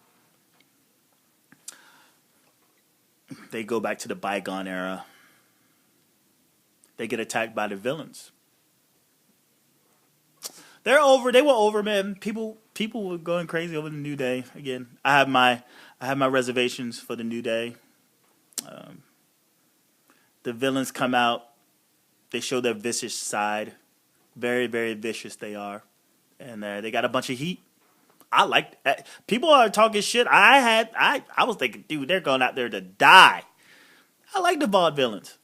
They go back to the bygone era. They get attacked by the villains. They're over. They were over, man. People were going crazy over the New Day. Again, I have my reservations for the New Day. The villains come out. They show their vicious side. Very, very vicious they are. And they got a bunch of heat. I like that. People are talking shit. I was thinking, dude, they're going out there to die. I like the Vaudevillains.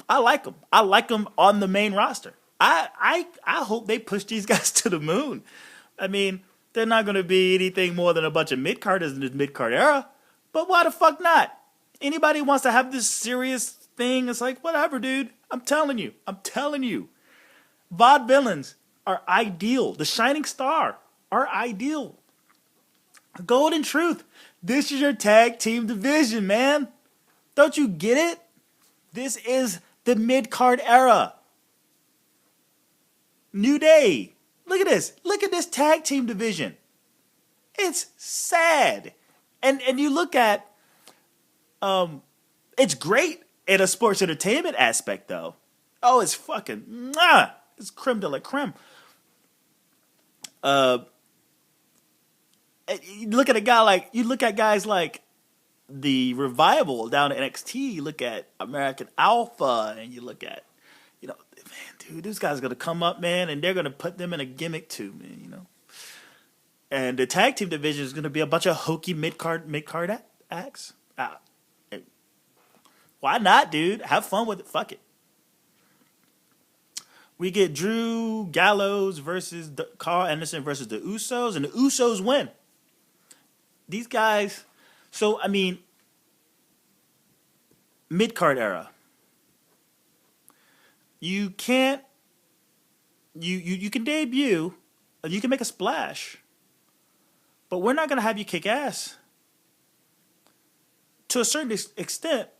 I like them. I like them on the main roster. I hope they push these guys to the moon. I mean, they're not going to be anything more than a bunch of mid-carders in this mid-card era. But why the fuck not? Anybody wants to have this serious thing, it's like, whatever, dude. I'm telling you. Vaudevillains are ideal. The Shining Star are ideal. Golden Truth. This is your tag team division, man. Don't you get it? This is the mid-card era. New Day. Look at this. Look at this tag team division. It's sad. And you look at, it's great in a sports entertainment aspect, though. Oh, it's fucking, it's creme de la creme. You look at guys like the Revival down at NXT. You look at American Alpha, and you look at, man, dude, this guy's gonna come up, man, and they're gonna put them in a gimmick too, man, And the tag team division is gonna be a bunch of hokey mid-card acts. Why not, dude? Have fun with it. Fuck it. We get Drew Gallows versus Carl Anderson versus the Usos, and the Usos win. These guys, so I mean, mid card era. You can't. You can debut, you can make a splash, but we're not gonna have you kick ass. To a certain extent,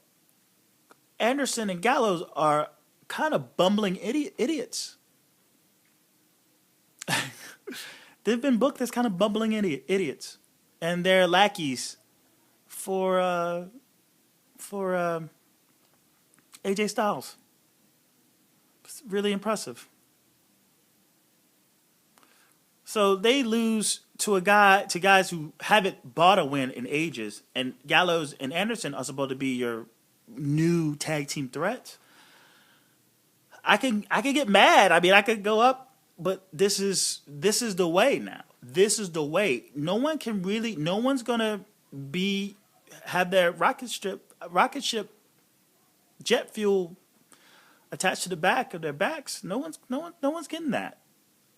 Anderson and Gallows are kind of bumbling idiots. They've been booked as kind of bumbling idiots, and they're lackeys for AJ Styles. It's really impressive. So they lose to guys who haven't bought a win in ages, and Gallows and Anderson are supposed to be your new tag team threats. I can get mad. I mean, I could go up, but this is the way now. This is the way. No one's gonna have their rocket ship jet fuel attached to the back of their backs. No one's getting that.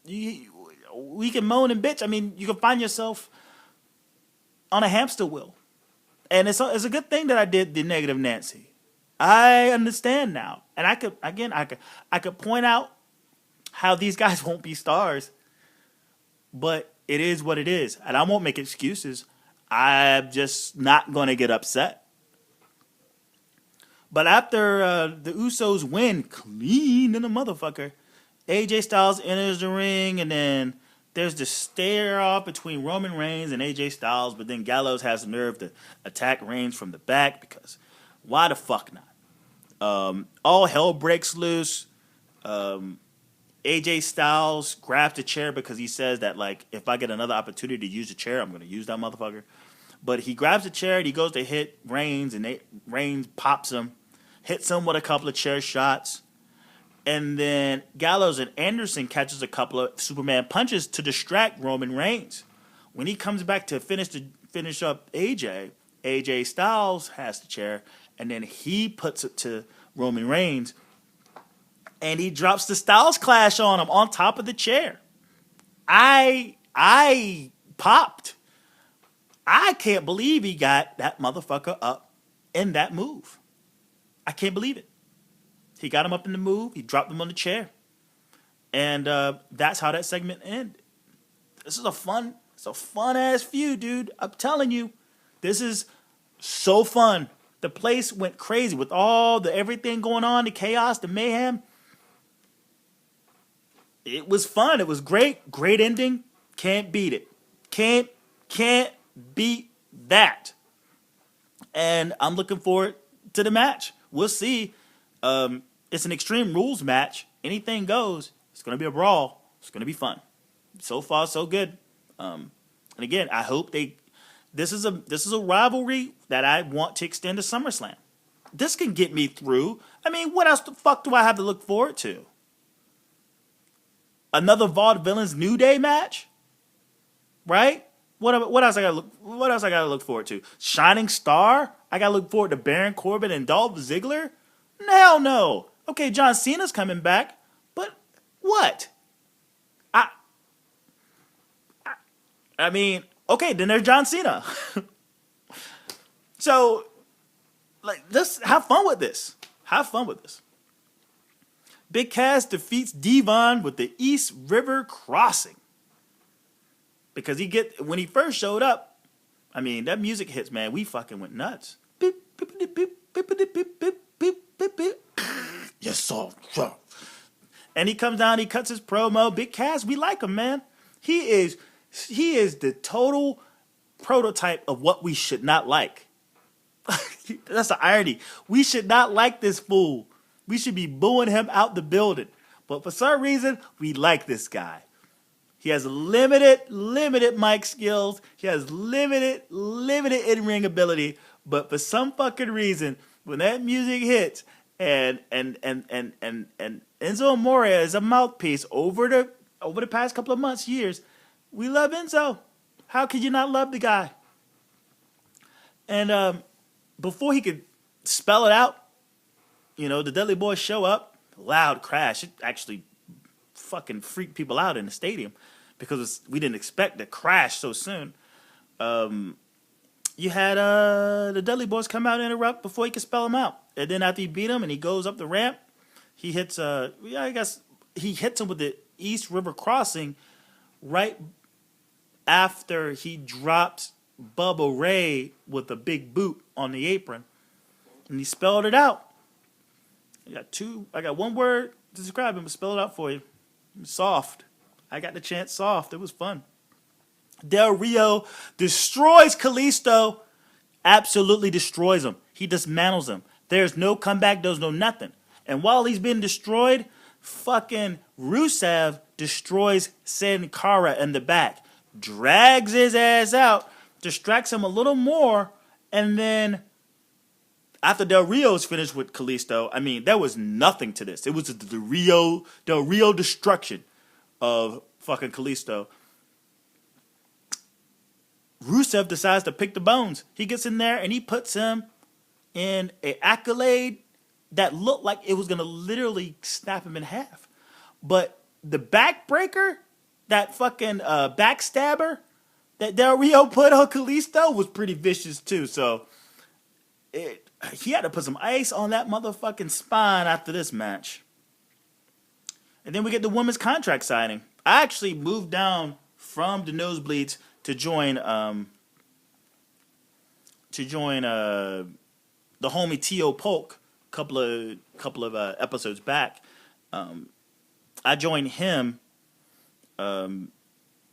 We can moan and bitch. I mean, you can find yourself on a hamster wheel, and it's a good thing that I did the negative Nancy. I understand now, and I could point out how these guys won't be stars, but it is what it is, and I won't make excuses. I'm just not going to get upset. But after the Usos win clean in a motherfucker, AJ Styles enters the ring, and then there's the stare off between Roman Reigns and AJ Styles, but then Gallows has the nerve to attack Reigns from the back because why the fuck not? All hell breaks loose. AJ Styles grabs the chair because he says that, like, if I get another opportunity to use the chair, I'm going to use that motherfucker. But he grabs the chair and he goes to hit Reigns, and Reigns pops him, hits him with a couple of chair shots. And then Gallows and Anderson catches a couple of Superman punches to distract Roman Reigns. When he comes back to finish up AJ Styles has the chair, and then he puts it to Roman Reigns, and he drops the Styles Clash on him on top of the chair. I popped. I can't believe he got that motherfucker up in that move. I can't believe it. He got him up in the move. He dropped him on the chair. And that's how that segment ended. It's a fun ass feud, dude. I'm telling you. This is so fun. The place went crazy with all the everything going on, the chaos, the mayhem. It was fun. It was great. Great ending. Can't beat it. Can't beat that. And I'm looking forward to the match. We'll see. It's an Extreme Rules match. Anything goes. It's going to be a brawl. It's going to be fun. So far, so good. And again, I hope this is a rivalry that I want to extend to SummerSlam. This can get me through. I mean, what else the fuck do I have to look forward to? Another Vaudevillains New Day match? Right? What else I gotta look forward to? Shining Star? I gotta look forward to Baron Corbin and Dolph Ziggler? Hell no. Okay, John Cena's coming back, but what? I mean, okay, then there's John Cena. So, like, have fun with this. Have fun with this. Big Cass defeats Devon with the East River Crossing. Because when he first showed up, I mean, that music hits, man. We fucking went nuts. Yes, sir. And he comes down, he cuts his promo. Big Cass, we like him, man. He is the total prototype of what we should not like. That's the irony. We should not like this fool. We should be booing him out the building. But for some reason, we like this guy. He has limited mic skills. He has limited in-ring ability. But for some fucking reason, when that music hits and Enzo Amore is a mouthpiece over the past couple of months, years, we love Enzo. How could you not love the guy? And before he could spell it out, the Dudley Boys show up. Loud crash. It actually fucking freaked people out in the stadium because we didn't expect the crash so soon. You had the Dudley Boys come out and interrupt before he could spell him out. And then after he beat him and he goes up the ramp, he hits I guess he hits him with the East River Crossing right after he drops Bubba Ray with a big boot on the apron. And he spelled it out. I got one word to describe him, but spell it out for you. Soft. I got the chant soft. It was fun. Del Rio destroys Kalisto. Absolutely destroys him. He dismantles him. There's no comeback. There's no nothing. And while he's being destroyed, fucking Rusev destroys Sin Cara in the back. Drags his ass out. Distracts him a little more. And then after Del Rio's finished with Kalisto, I mean, there was nothing to this. It was the Del Rio destruction of fucking Kalisto. Rusev decides to pick the bones. He gets in there and he puts him in an accolade that looked like it was going to literally snap him in half. But the backbreaker, that fucking backstabber that Del Rio put on Kalisto was pretty vicious too. So he had to put some ice on that motherfucking spine after this match. And then we get the women's contract signing. I actually moved down from the nosebleeds to join the homie T.O. Polk a couple of episodes back. I joined him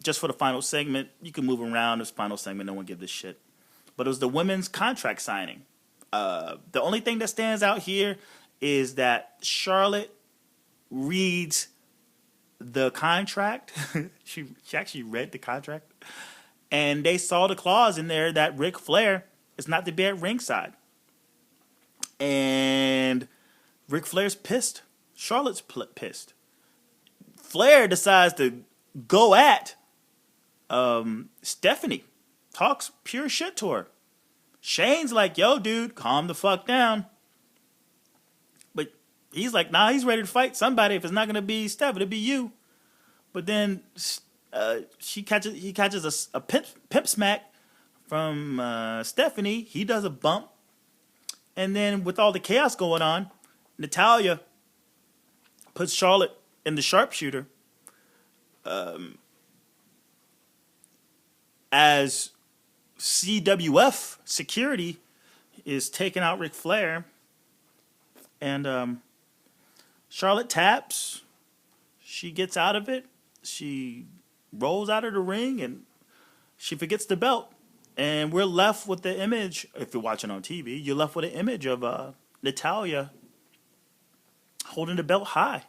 just for the final segment. You can move around this final segment. No one give this shit. But it was the women's contract signing. The only thing that stands out here is that Charlotte reads the contract. she actually read the contract. And they saw the clause in there that Ric Flair is not to be at ringside. And Ric Flair's pissed. Charlotte's pissed. Flair decides to go at Stephanie. Talks pure shit to her. Shane's like, yo, dude, calm the fuck down. But he's like, nah, he's ready to fight somebody. If it's not going to be Steph, it'll be you. But then he catches a pimp smack from Stephanie. He does a bump. And then with all the chaos going on, Natalya puts Charlotte in the sharpshooter as CWF security is taking out Ric Flair. And Charlotte taps. She gets out of it. She rolls out of the ring and she forgets the belt. And we're left with the image, if you're watching on TV, you're left with an image of Natalya holding the belt high.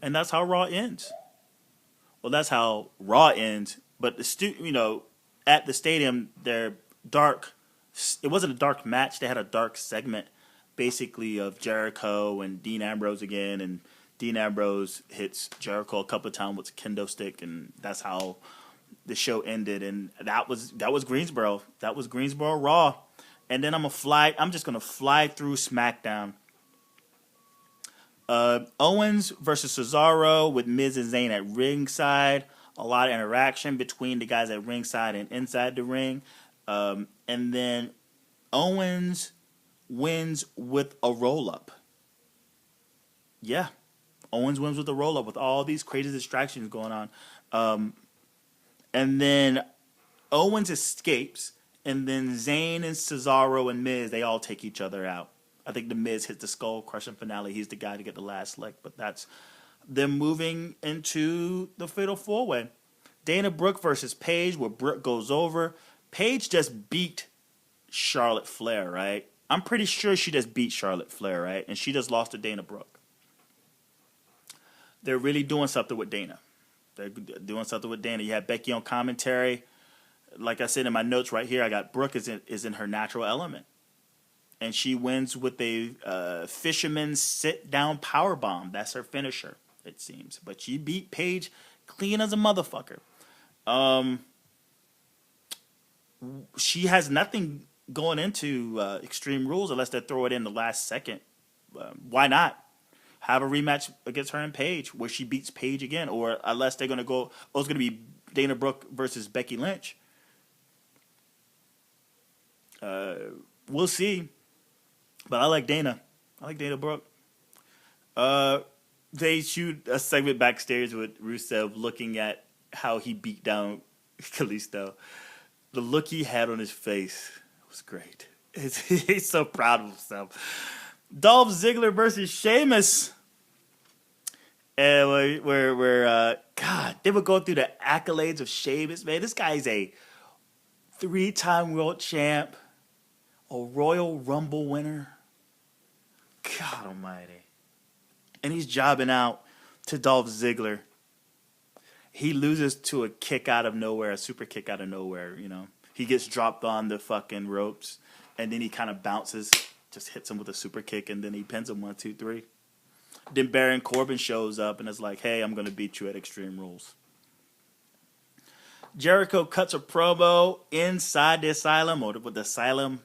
And that's how Raw ends. Well, that's how Raw ends. But at the stadium, they're dark. It wasn't a dark match. They had a dark segment, basically, of Jericho and Dean Ambrose again. And Dean Ambrose hits Jericho a couple of times with a kendo stick, and that's how the show ended. And that was Greensboro. That was Greensboro Raw. And then I'm just gonna fly through SmackDown. Owens versus Cesaro with Miz and Zayn at ringside. A lot of interaction between the guys at ringside and inside the ring. And then Owens wins with a roll-up. Yeah. Owens wins with a roll-up with all these crazy distractions going on. And then Owens escapes. And then Zayn and Cesaro and Miz, they all take each other out. I think the Miz hits the skull-crushing finale. He's the guy to get the last lick. But that's them moving into the Fatal 4-Way. Dana Brooke versus Paige, where Brooke goes over. Paige just beat Charlotte Flair, right? I'm pretty sure she just beat Charlotte Flair, right? And she just lost to Dana Brooke. They're really doing something with Dana. They're doing something with Dana. You have Becky on commentary. Like I said in my notes right here, I got Brooke is in her natural element. And she wins with a fisherman's sit-down powerbomb. That's her finisher, it seems. But she beat Paige clean as a motherfucker. She has nothing going into Extreme Rules unless they throw it in the last second. Why not? have a rematch against her and Paige where she beats Paige again, or unless they're gonna go, oh, it's gonna be Dana Brooke versus Becky Lynch. We'll see. But I like Dana. I like Dana Brooke. They shoot a segment backstage with Rusev looking at how he beat down Kalisto. The look he had on his face was great. He's so proud of himself. Dolph Ziggler versus Sheamus. And God, they would go through the accolades of Sheamus. Man, this guy's a 3-time world champ, a Royal Rumble winner. God almighty. And he's jobbing out to Dolph Ziggler. He loses to a kick out of nowhere, a super kick out of nowhere, you know. He gets dropped on the fucking ropes, and then he kind of bounces, just hits him with a super kick, and then he pins him 1, 2, 3. Then Baron Corbin shows up and is like, hey, I'm going to beat you at Extreme Rules. Jericho cuts a promo inside the asylum, or with the asylum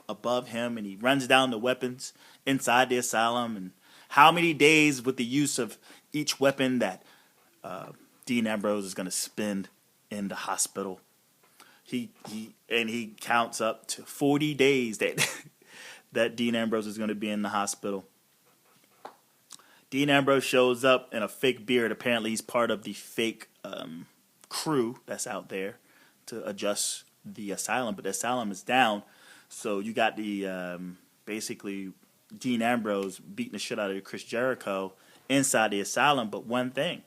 above him, and he runs down the weapons inside the asylum, and how many days with the use of each weapon that Dean Ambrose is going to spend in the hospital. He counts up to 40 days that Dean Ambrose is going to be in the hospital. Dean Ambrose shows up in a fake beard. Apparently, he's part of the fake crew that's out there to adjust the asylum, but the asylum is down. So you got the basically Dean Ambrose beating the shit out of Chris Jericho inside the asylum. But one thing,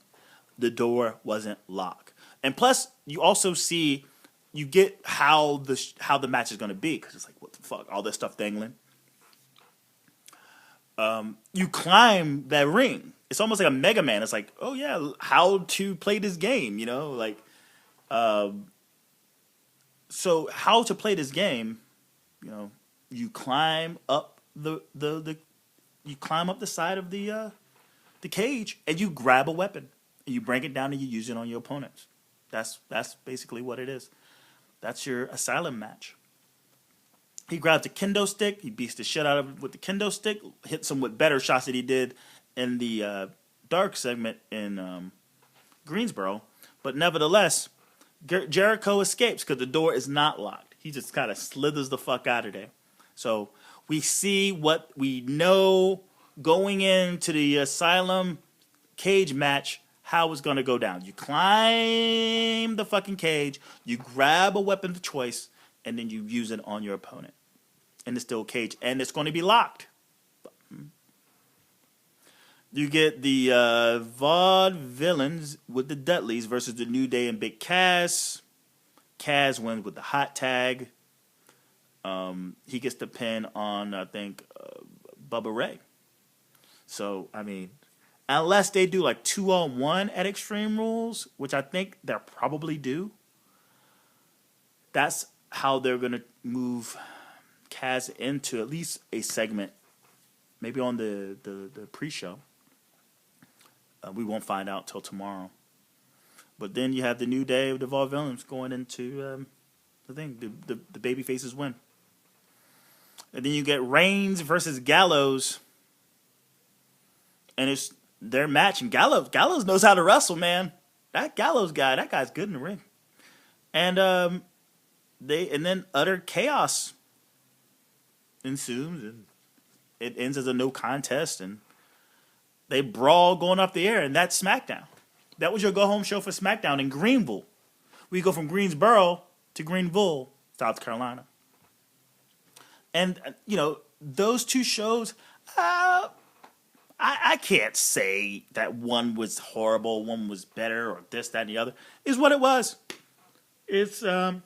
the door wasn't locked. And plus, you also see, you get how the match is going to be, because it's like, what the fuck, all this stuff dangling. You climb that ring. It's almost like a Mega Man. It's like, oh yeah, how to play this game, you know, like. So how to play this game, you know, you climb up you climb up the side of the cage, and you grab a weapon and you bring it down and you use it on your opponents. That's basically what it is. That's your asylum match. He grabs a kendo stick. He beats the shit out of it with the kendo stick. Hits him with better shots that he did in the dark segment in Greensboro. But nevertheless, Jericho escapes because the door is not locked. He just kind of slithers the fuck out of there. So we see what we know going into the asylum cage match, how it's going to go down. You climb the fucking cage, you grab a weapon of choice, and then you use it on your opponent. And it's still a cage, and it's going to be locked. You get the Vaudevillains with the Dudleys versus the New Day and Big Cass. Cass wins with the hot tag. He gets the pin on, I think, Bubba Ray. So, I mean, unless they do like 2-on-1 at Extreme Rules, which I think they'll probably do, that's how they're going to move Cass into at least a segment, maybe on the pre-show. We won't find out till tomorrow. But then you have the New Day of the Vaudevillains going into the thing. The baby faces win. And then you get Reigns versus Gallows. And it's their match. And Gallows knows how to wrestle, man. That Gallows guy, that guy's good in the ring. And then utter chaos ensues, and it ends as a no contest, and they brawl going off the air, and that's SmackDown. That was your go-home show for SmackDown in Greenville. We go from Greensboro to Greenville, South Carolina. And, you know, those two shows, I can't say that one was horrible, one was better, or this, that, and the other. It's what it was. It's the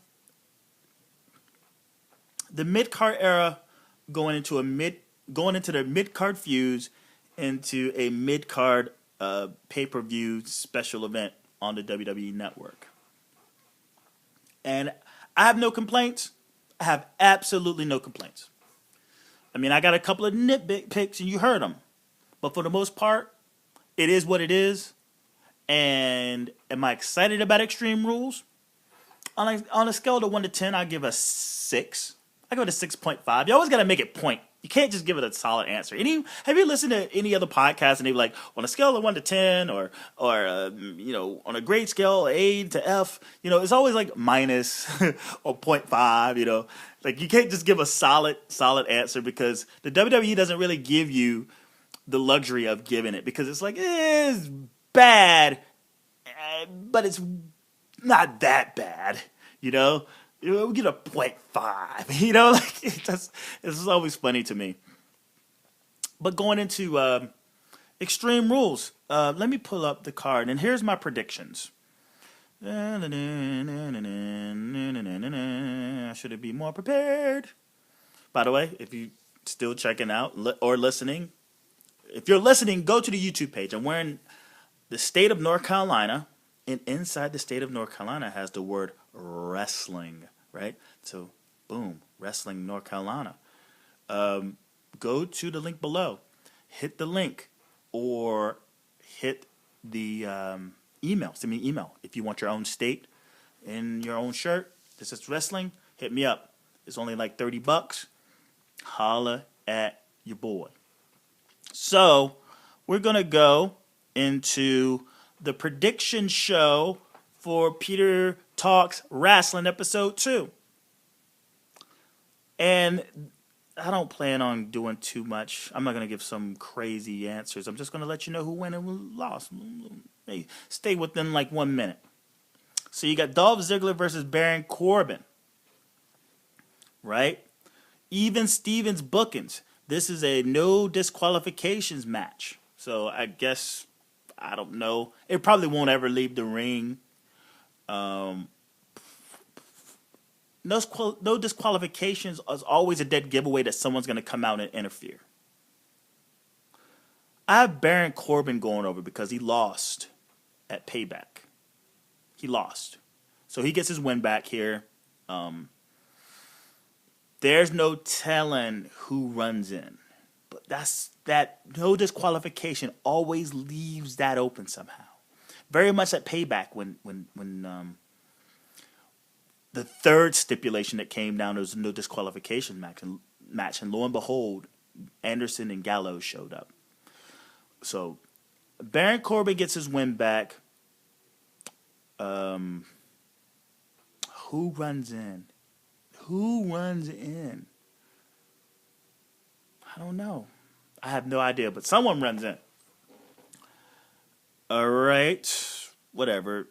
mid-card era going into the mid-card feuds into a mid-card pay-per-view special event on the WWE Network. And I have no complaints. I have absolutely no complaints. I mean, I got a couple of nitpicks, and you heard them. But for the most part, it is what it is. And am I excited about Extreme Rules? On a scale of 1 to 10, I give a 6. I give it a 6.5. You always got to make it point. You can't just give it a solid answer. Have you listened to any other podcast and they're like, on a scale of 1 to 10 or on a grade scale, A to F, it's always like minus or point 0.5, Like you can't just give a solid answer because the WWE doesn't really give you the luxury of giving it because it's like, it's bad, but it's not that bad, we get a 0.5, like it's always funny to me. But going into Extreme Rules, let me pull up the card, and here's my predictions. I should be more prepared. By the way, if you still checking out or listening, if you're listening, go to the YouTube page. I'm wearing the state of North Carolina, and inside the state of North Carolina has the word wrestling, right? So, boom, wrestling North Carolina. Go to the link below. Hit the link or hit the email. Send me an email. If you want your own state in your own shirt, this is wrestling, hit me up. It's only like $30. Holla at your boy. So, we're going to go into the prediction show for Peter Talks Wrasslin episode 2. And I don't plan on doing too much. I'm not going to give some crazy answers. I'm just going to let you know who won and who lost. Hey, stay within like 1 minute. So you got Dolph Ziggler versus Baron Corbin. Right? Even Stevens bookings. This is a no disqualifications match. So I guess, I don't know. It probably won't ever leave the ring. No disqualifications is always a dead giveaway that someone's going to come out and interfere. I have Baron Corbin going over because he lost at Payback. He lost. So he gets his win back here. There's no telling who runs in. But that no disqualification always leaves that open somehow. Very much at Payback when the third stipulation that came down was no disqualification match, and lo and behold, Anderson and Gallows showed up. So Baron Corbin gets his win back. Who runs in? Who runs in? I don't know. I have no idea, but someone runs in. All right. Whatever.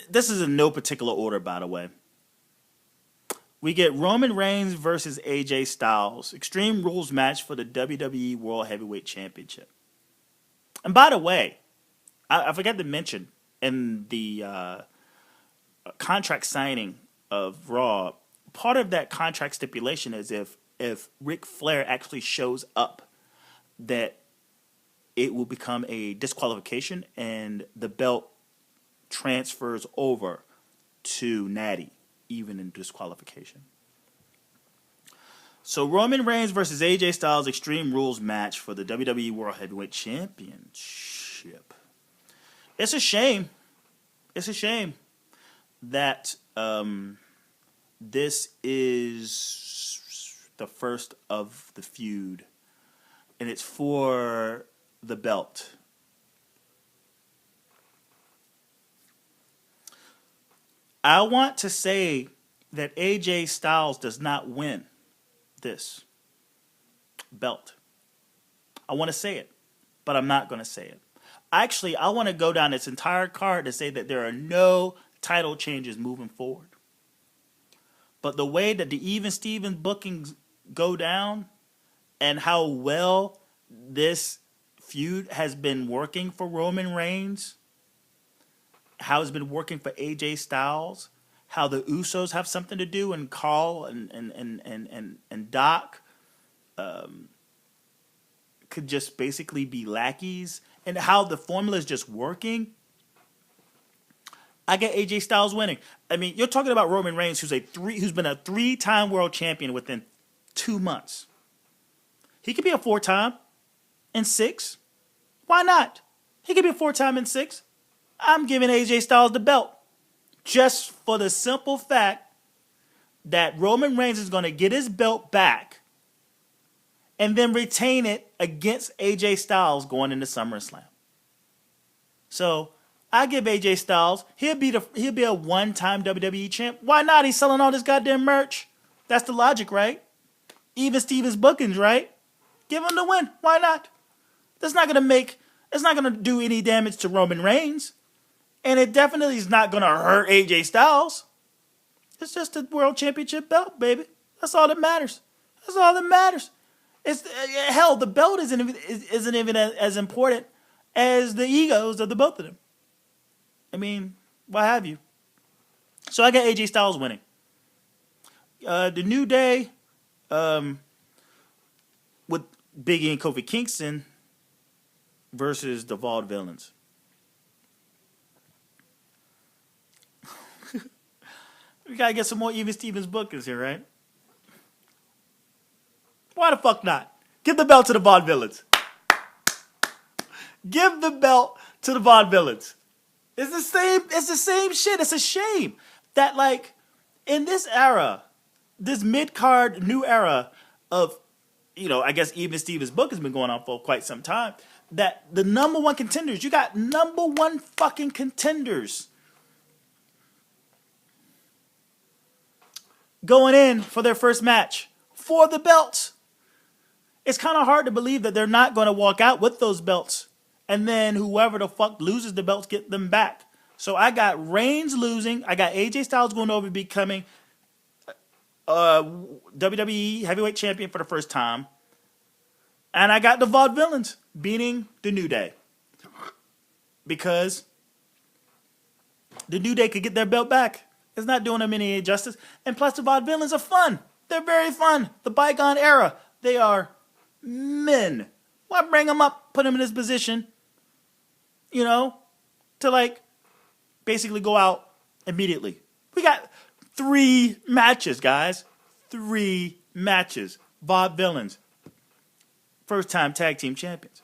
This is in no particular order, by the way. We get Roman Reigns versus AJ Styles. Extreme Rules match for the WWE World Heavyweight Championship. And by the way, I forgot to mention in the contract signing of Raw, part of that contract stipulation is if Ric Flair actually shows up, that it will become a disqualification and the belt transfers over to Natty, even in disqualification. So Roman Reigns versus AJ Styles Extreme Rules match for the WWE World Heavyweight Championship. It's a shame. It's a shame that this is the first of the feud, and it's for the belt. I want to say that AJ Styles does not win this belt. I want to say it, but I'm not going to say it. Actually, I want to go down this entire card to say that there are no title changes moving forward. But the way that the Even Stevens bookings go down and how well this feud has been working for Roman Reigns, how it's been working for AJ Styles, how the Usos have something to do, and Carl and Doc could just basically be lackeys, and how the formula is just working. I get AJ Styles winning. I mean, you're talking about Roman Reigns, who's been a 3-time world champion within 2 months. He could be a 4-time in 6. Why not? He could be a 4-time in 6. I'm giving AJ Styles the belt just for the simple fact that Roman Reigns is going to get his belt back and then retain it against AJ Styles going into SummerSlam. So I give AJ Styles, he'll be a one-time WWE champ. Why not? He's selling all this goddamn merch. That's the logic, right? Even Stevens bookings, right? Give him the win. Why not? It's not gonna do any damage to Roman Reigns. And it definitely is not gonna hurt AJ Styles. It's just a world championship belt, baby. That's all that matters. That's all that matters. It's hell, the belt isn't even as important as the egos of the both of them. I mean, what have you? So I got AJ Styles winning. The New Day, with Big E and Kofi Kingston versus the Vaudevillains. We gotta get some more Even Stevens bookings here, right? Why the fuck not? Give the belt to the Vaudevillains. Give the belt to the Vaudevillains. It's the same shit. It's a shame that, like, in this era, this mid-card new era of, I guess Even Stevens book has been going on for quite some time, that the number one contenders, you got number one fucking contenders going in for their first match for the belts. It's kind of hard to believe that they're not going to walk out with those belts. And then whoever the fuck loses the belts, get them back. So I got Reigns losing. I got AJ Styles going over becoming WWE Heavyweight Champion for the first time. And I got the Vaudevillains beating the New Day. Because the New Day could get their belt back. It's not doing them any justice. And plus the Vaudevillains are fun. They're very fun. The bygone era. They are men. Why bring them up, put them in this position, to like basically go out immediately. We got 3 matches, guys. 3 matches. Vaudevillains. First time tag team champions.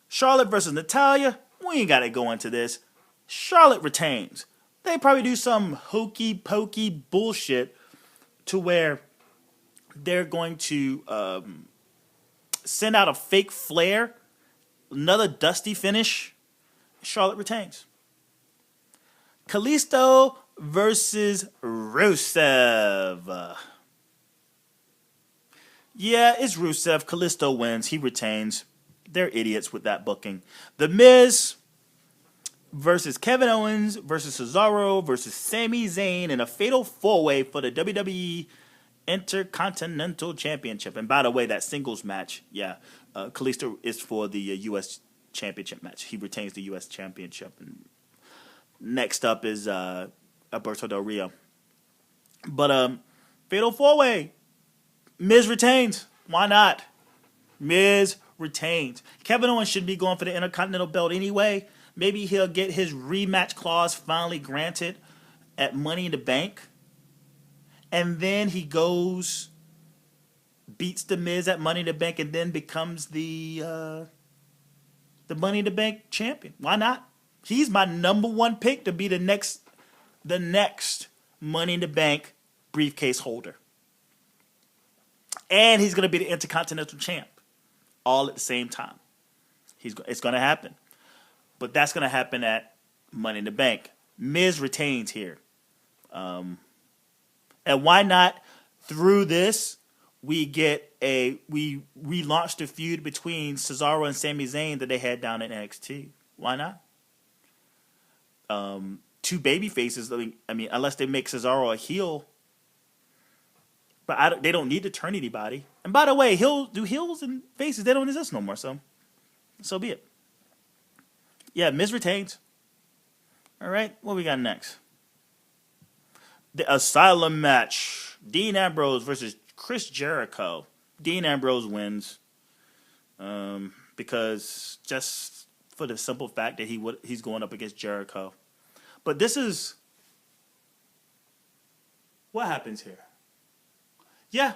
Charlotte versus Natalya. We ain't got to go into this. Charlotte retains. They probably do some hokey pokey bullshit to where they're going to send out a fake flare, another dusty finish. Charlotte retains. Kalisto versus Rusev. Yeah, it's Rusev. Kalisto wins. He retains. They're idiots with that booking. The Miz versus Kevin Owens versus Cesaro versus Sami Zayn in a fatal 4-way for the WWE Intercontinental Championship. And by the way, that singles match, Kalisto is for the U.S. Championship match. He retains the U.S. Championship. And next up is Alberto Del Rio. But fatal 4-way. Miz retains. Why not? Miz retains. Kevin Owens should be going for the Intercontinental belt anyway. Maybe he'll get his rematch clause finally granted at Money in the Bank. And then he goes, beats the Miz at Money in the Bank, and then becomes the Money in the Bank champion. Why not? He's my number one pick to be the next Money in the Bank briefcase holder. And he's going to be the Intercontinental champ all at the same time. It's going to happen. But that's going to happen at Money in the Bank. Miz retains here. And why not, through this, we relaunch the feud between Cesaro and Sami Zayn that they had down in NXT. Why not? 2 baby faces. I mean, unless they make Cesaro a heel. But they don't need to turn anybody. And by the way, heels and faces, they don't exist no more. So be it. Yeah, Miz retains. All right, what we got next? The Asylum match. Dean Ambrose versus Chris Jericho. Dean Ambrose wins. Because just for the simple fact that he's going up against Jericho. But this is... What happens here? Yeah.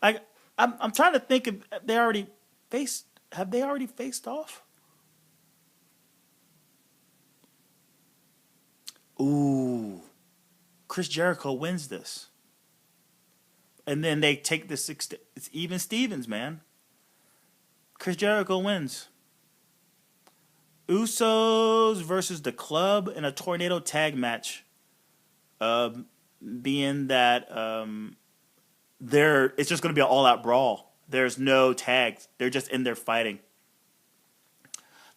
I'm trying to think if they already faced... Have they already faced off? Ooh. Chris Jericho wins this. And then they take this... It's even Stevens, man. Chris Jericho wins. Usos versus the Club in a tornado tag match. Being that it's just going to be an all-out brawl. There's no tags. They're just in there fighting.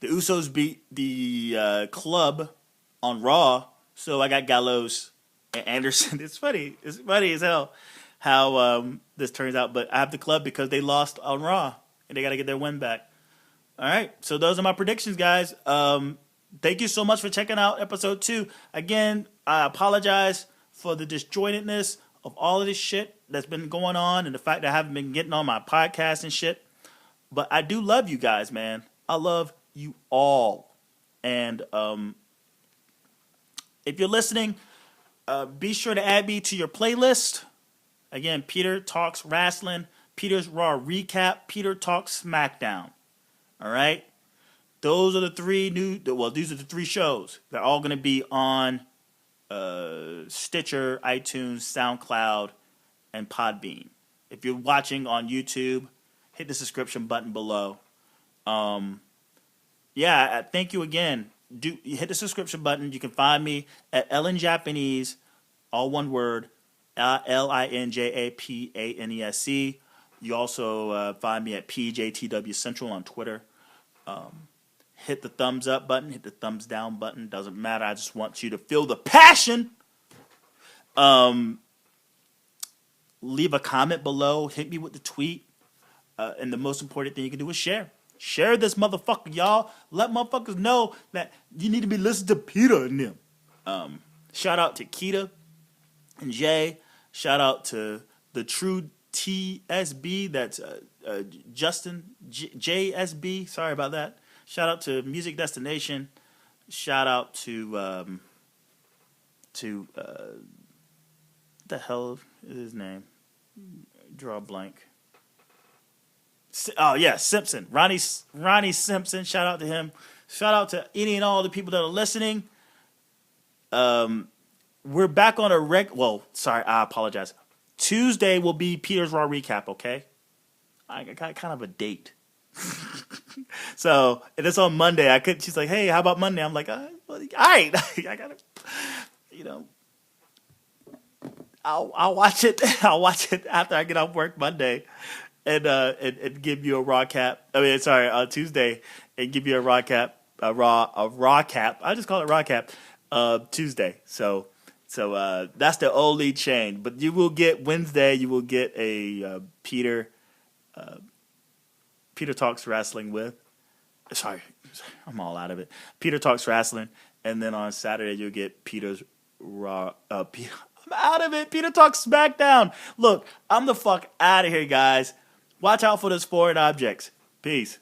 The Usos beat the Club on Raw, so I got Gallows and Anderson. It's funny. It's funny as hell how this turns out, but I have the Club because they lost on Raw, and they got to get their win back. All right, so those are my predictions, guys. Thank you so much for checking out episode 2. Again, I apologize for the disjointedness of all of this shit that's been going on and the fact that I haven't been getting on my podcast and shit. But I do love you guys, man. I love you all. And if you're listening, be sure to add me to your playlist. Again, Peter Talks Wrasslin, Peter's Raw Recap, Peter Talks Smackdown. All right? Those are the these are the 3 shows. They're all going to be on Stitcher, iTunes, SoundCloud, and Podbean. If you're watching on YouTube, hit the subscription button below. Thank you again. Hit the subscription button. You can find me at Ellen Japanese, all one word, LinJapanesc. You also find me at PJTW Central on Twitter. Hit the thumbs up button, hit the thumbs down button. Doesn't matter. I just want you to feel the passion. Leave a comment below. Hit me with the tweet. And the most important thing you can do is share. Share this motherfucker, y'all. Let motherfuckers know that you need to be listening to Peter and them. Shout out to Keita and Jay. Shout out to the true TSB. That's Justin JSB. Sorry about that. Shout out to Music Destination. Shout out to what the hell is his name? Draw a blank. Oh yeah, Simpson. Ronnie Simpson. Shout out to him. Shout out to any and all the people that are listening. We're back on a I apologize. Tuesday will be Peter's Raw Recap, okay? I got kind of a date. So, and it's on Monday. She's like, hey, how about Monday? I'm like, all right. I gotta, I'll watch it. I'll watch it after I get off work Monday and give you a raw cap. Tuesday and give you a raw cap, a raw cap. I just call it raw cap, Tuesday. So that's the only change. But you will get Wednesday. You will get a Peter Talks Wrestling with. Sorry, I'm all out of it. Peter Talks Wrestling, and then on Saturday you'll get Peter's Raw. I'm out of it. Peter Talks Smackdown. Look, I'm the fuck out of here, guys. Watch out for those foreign objects. Peace.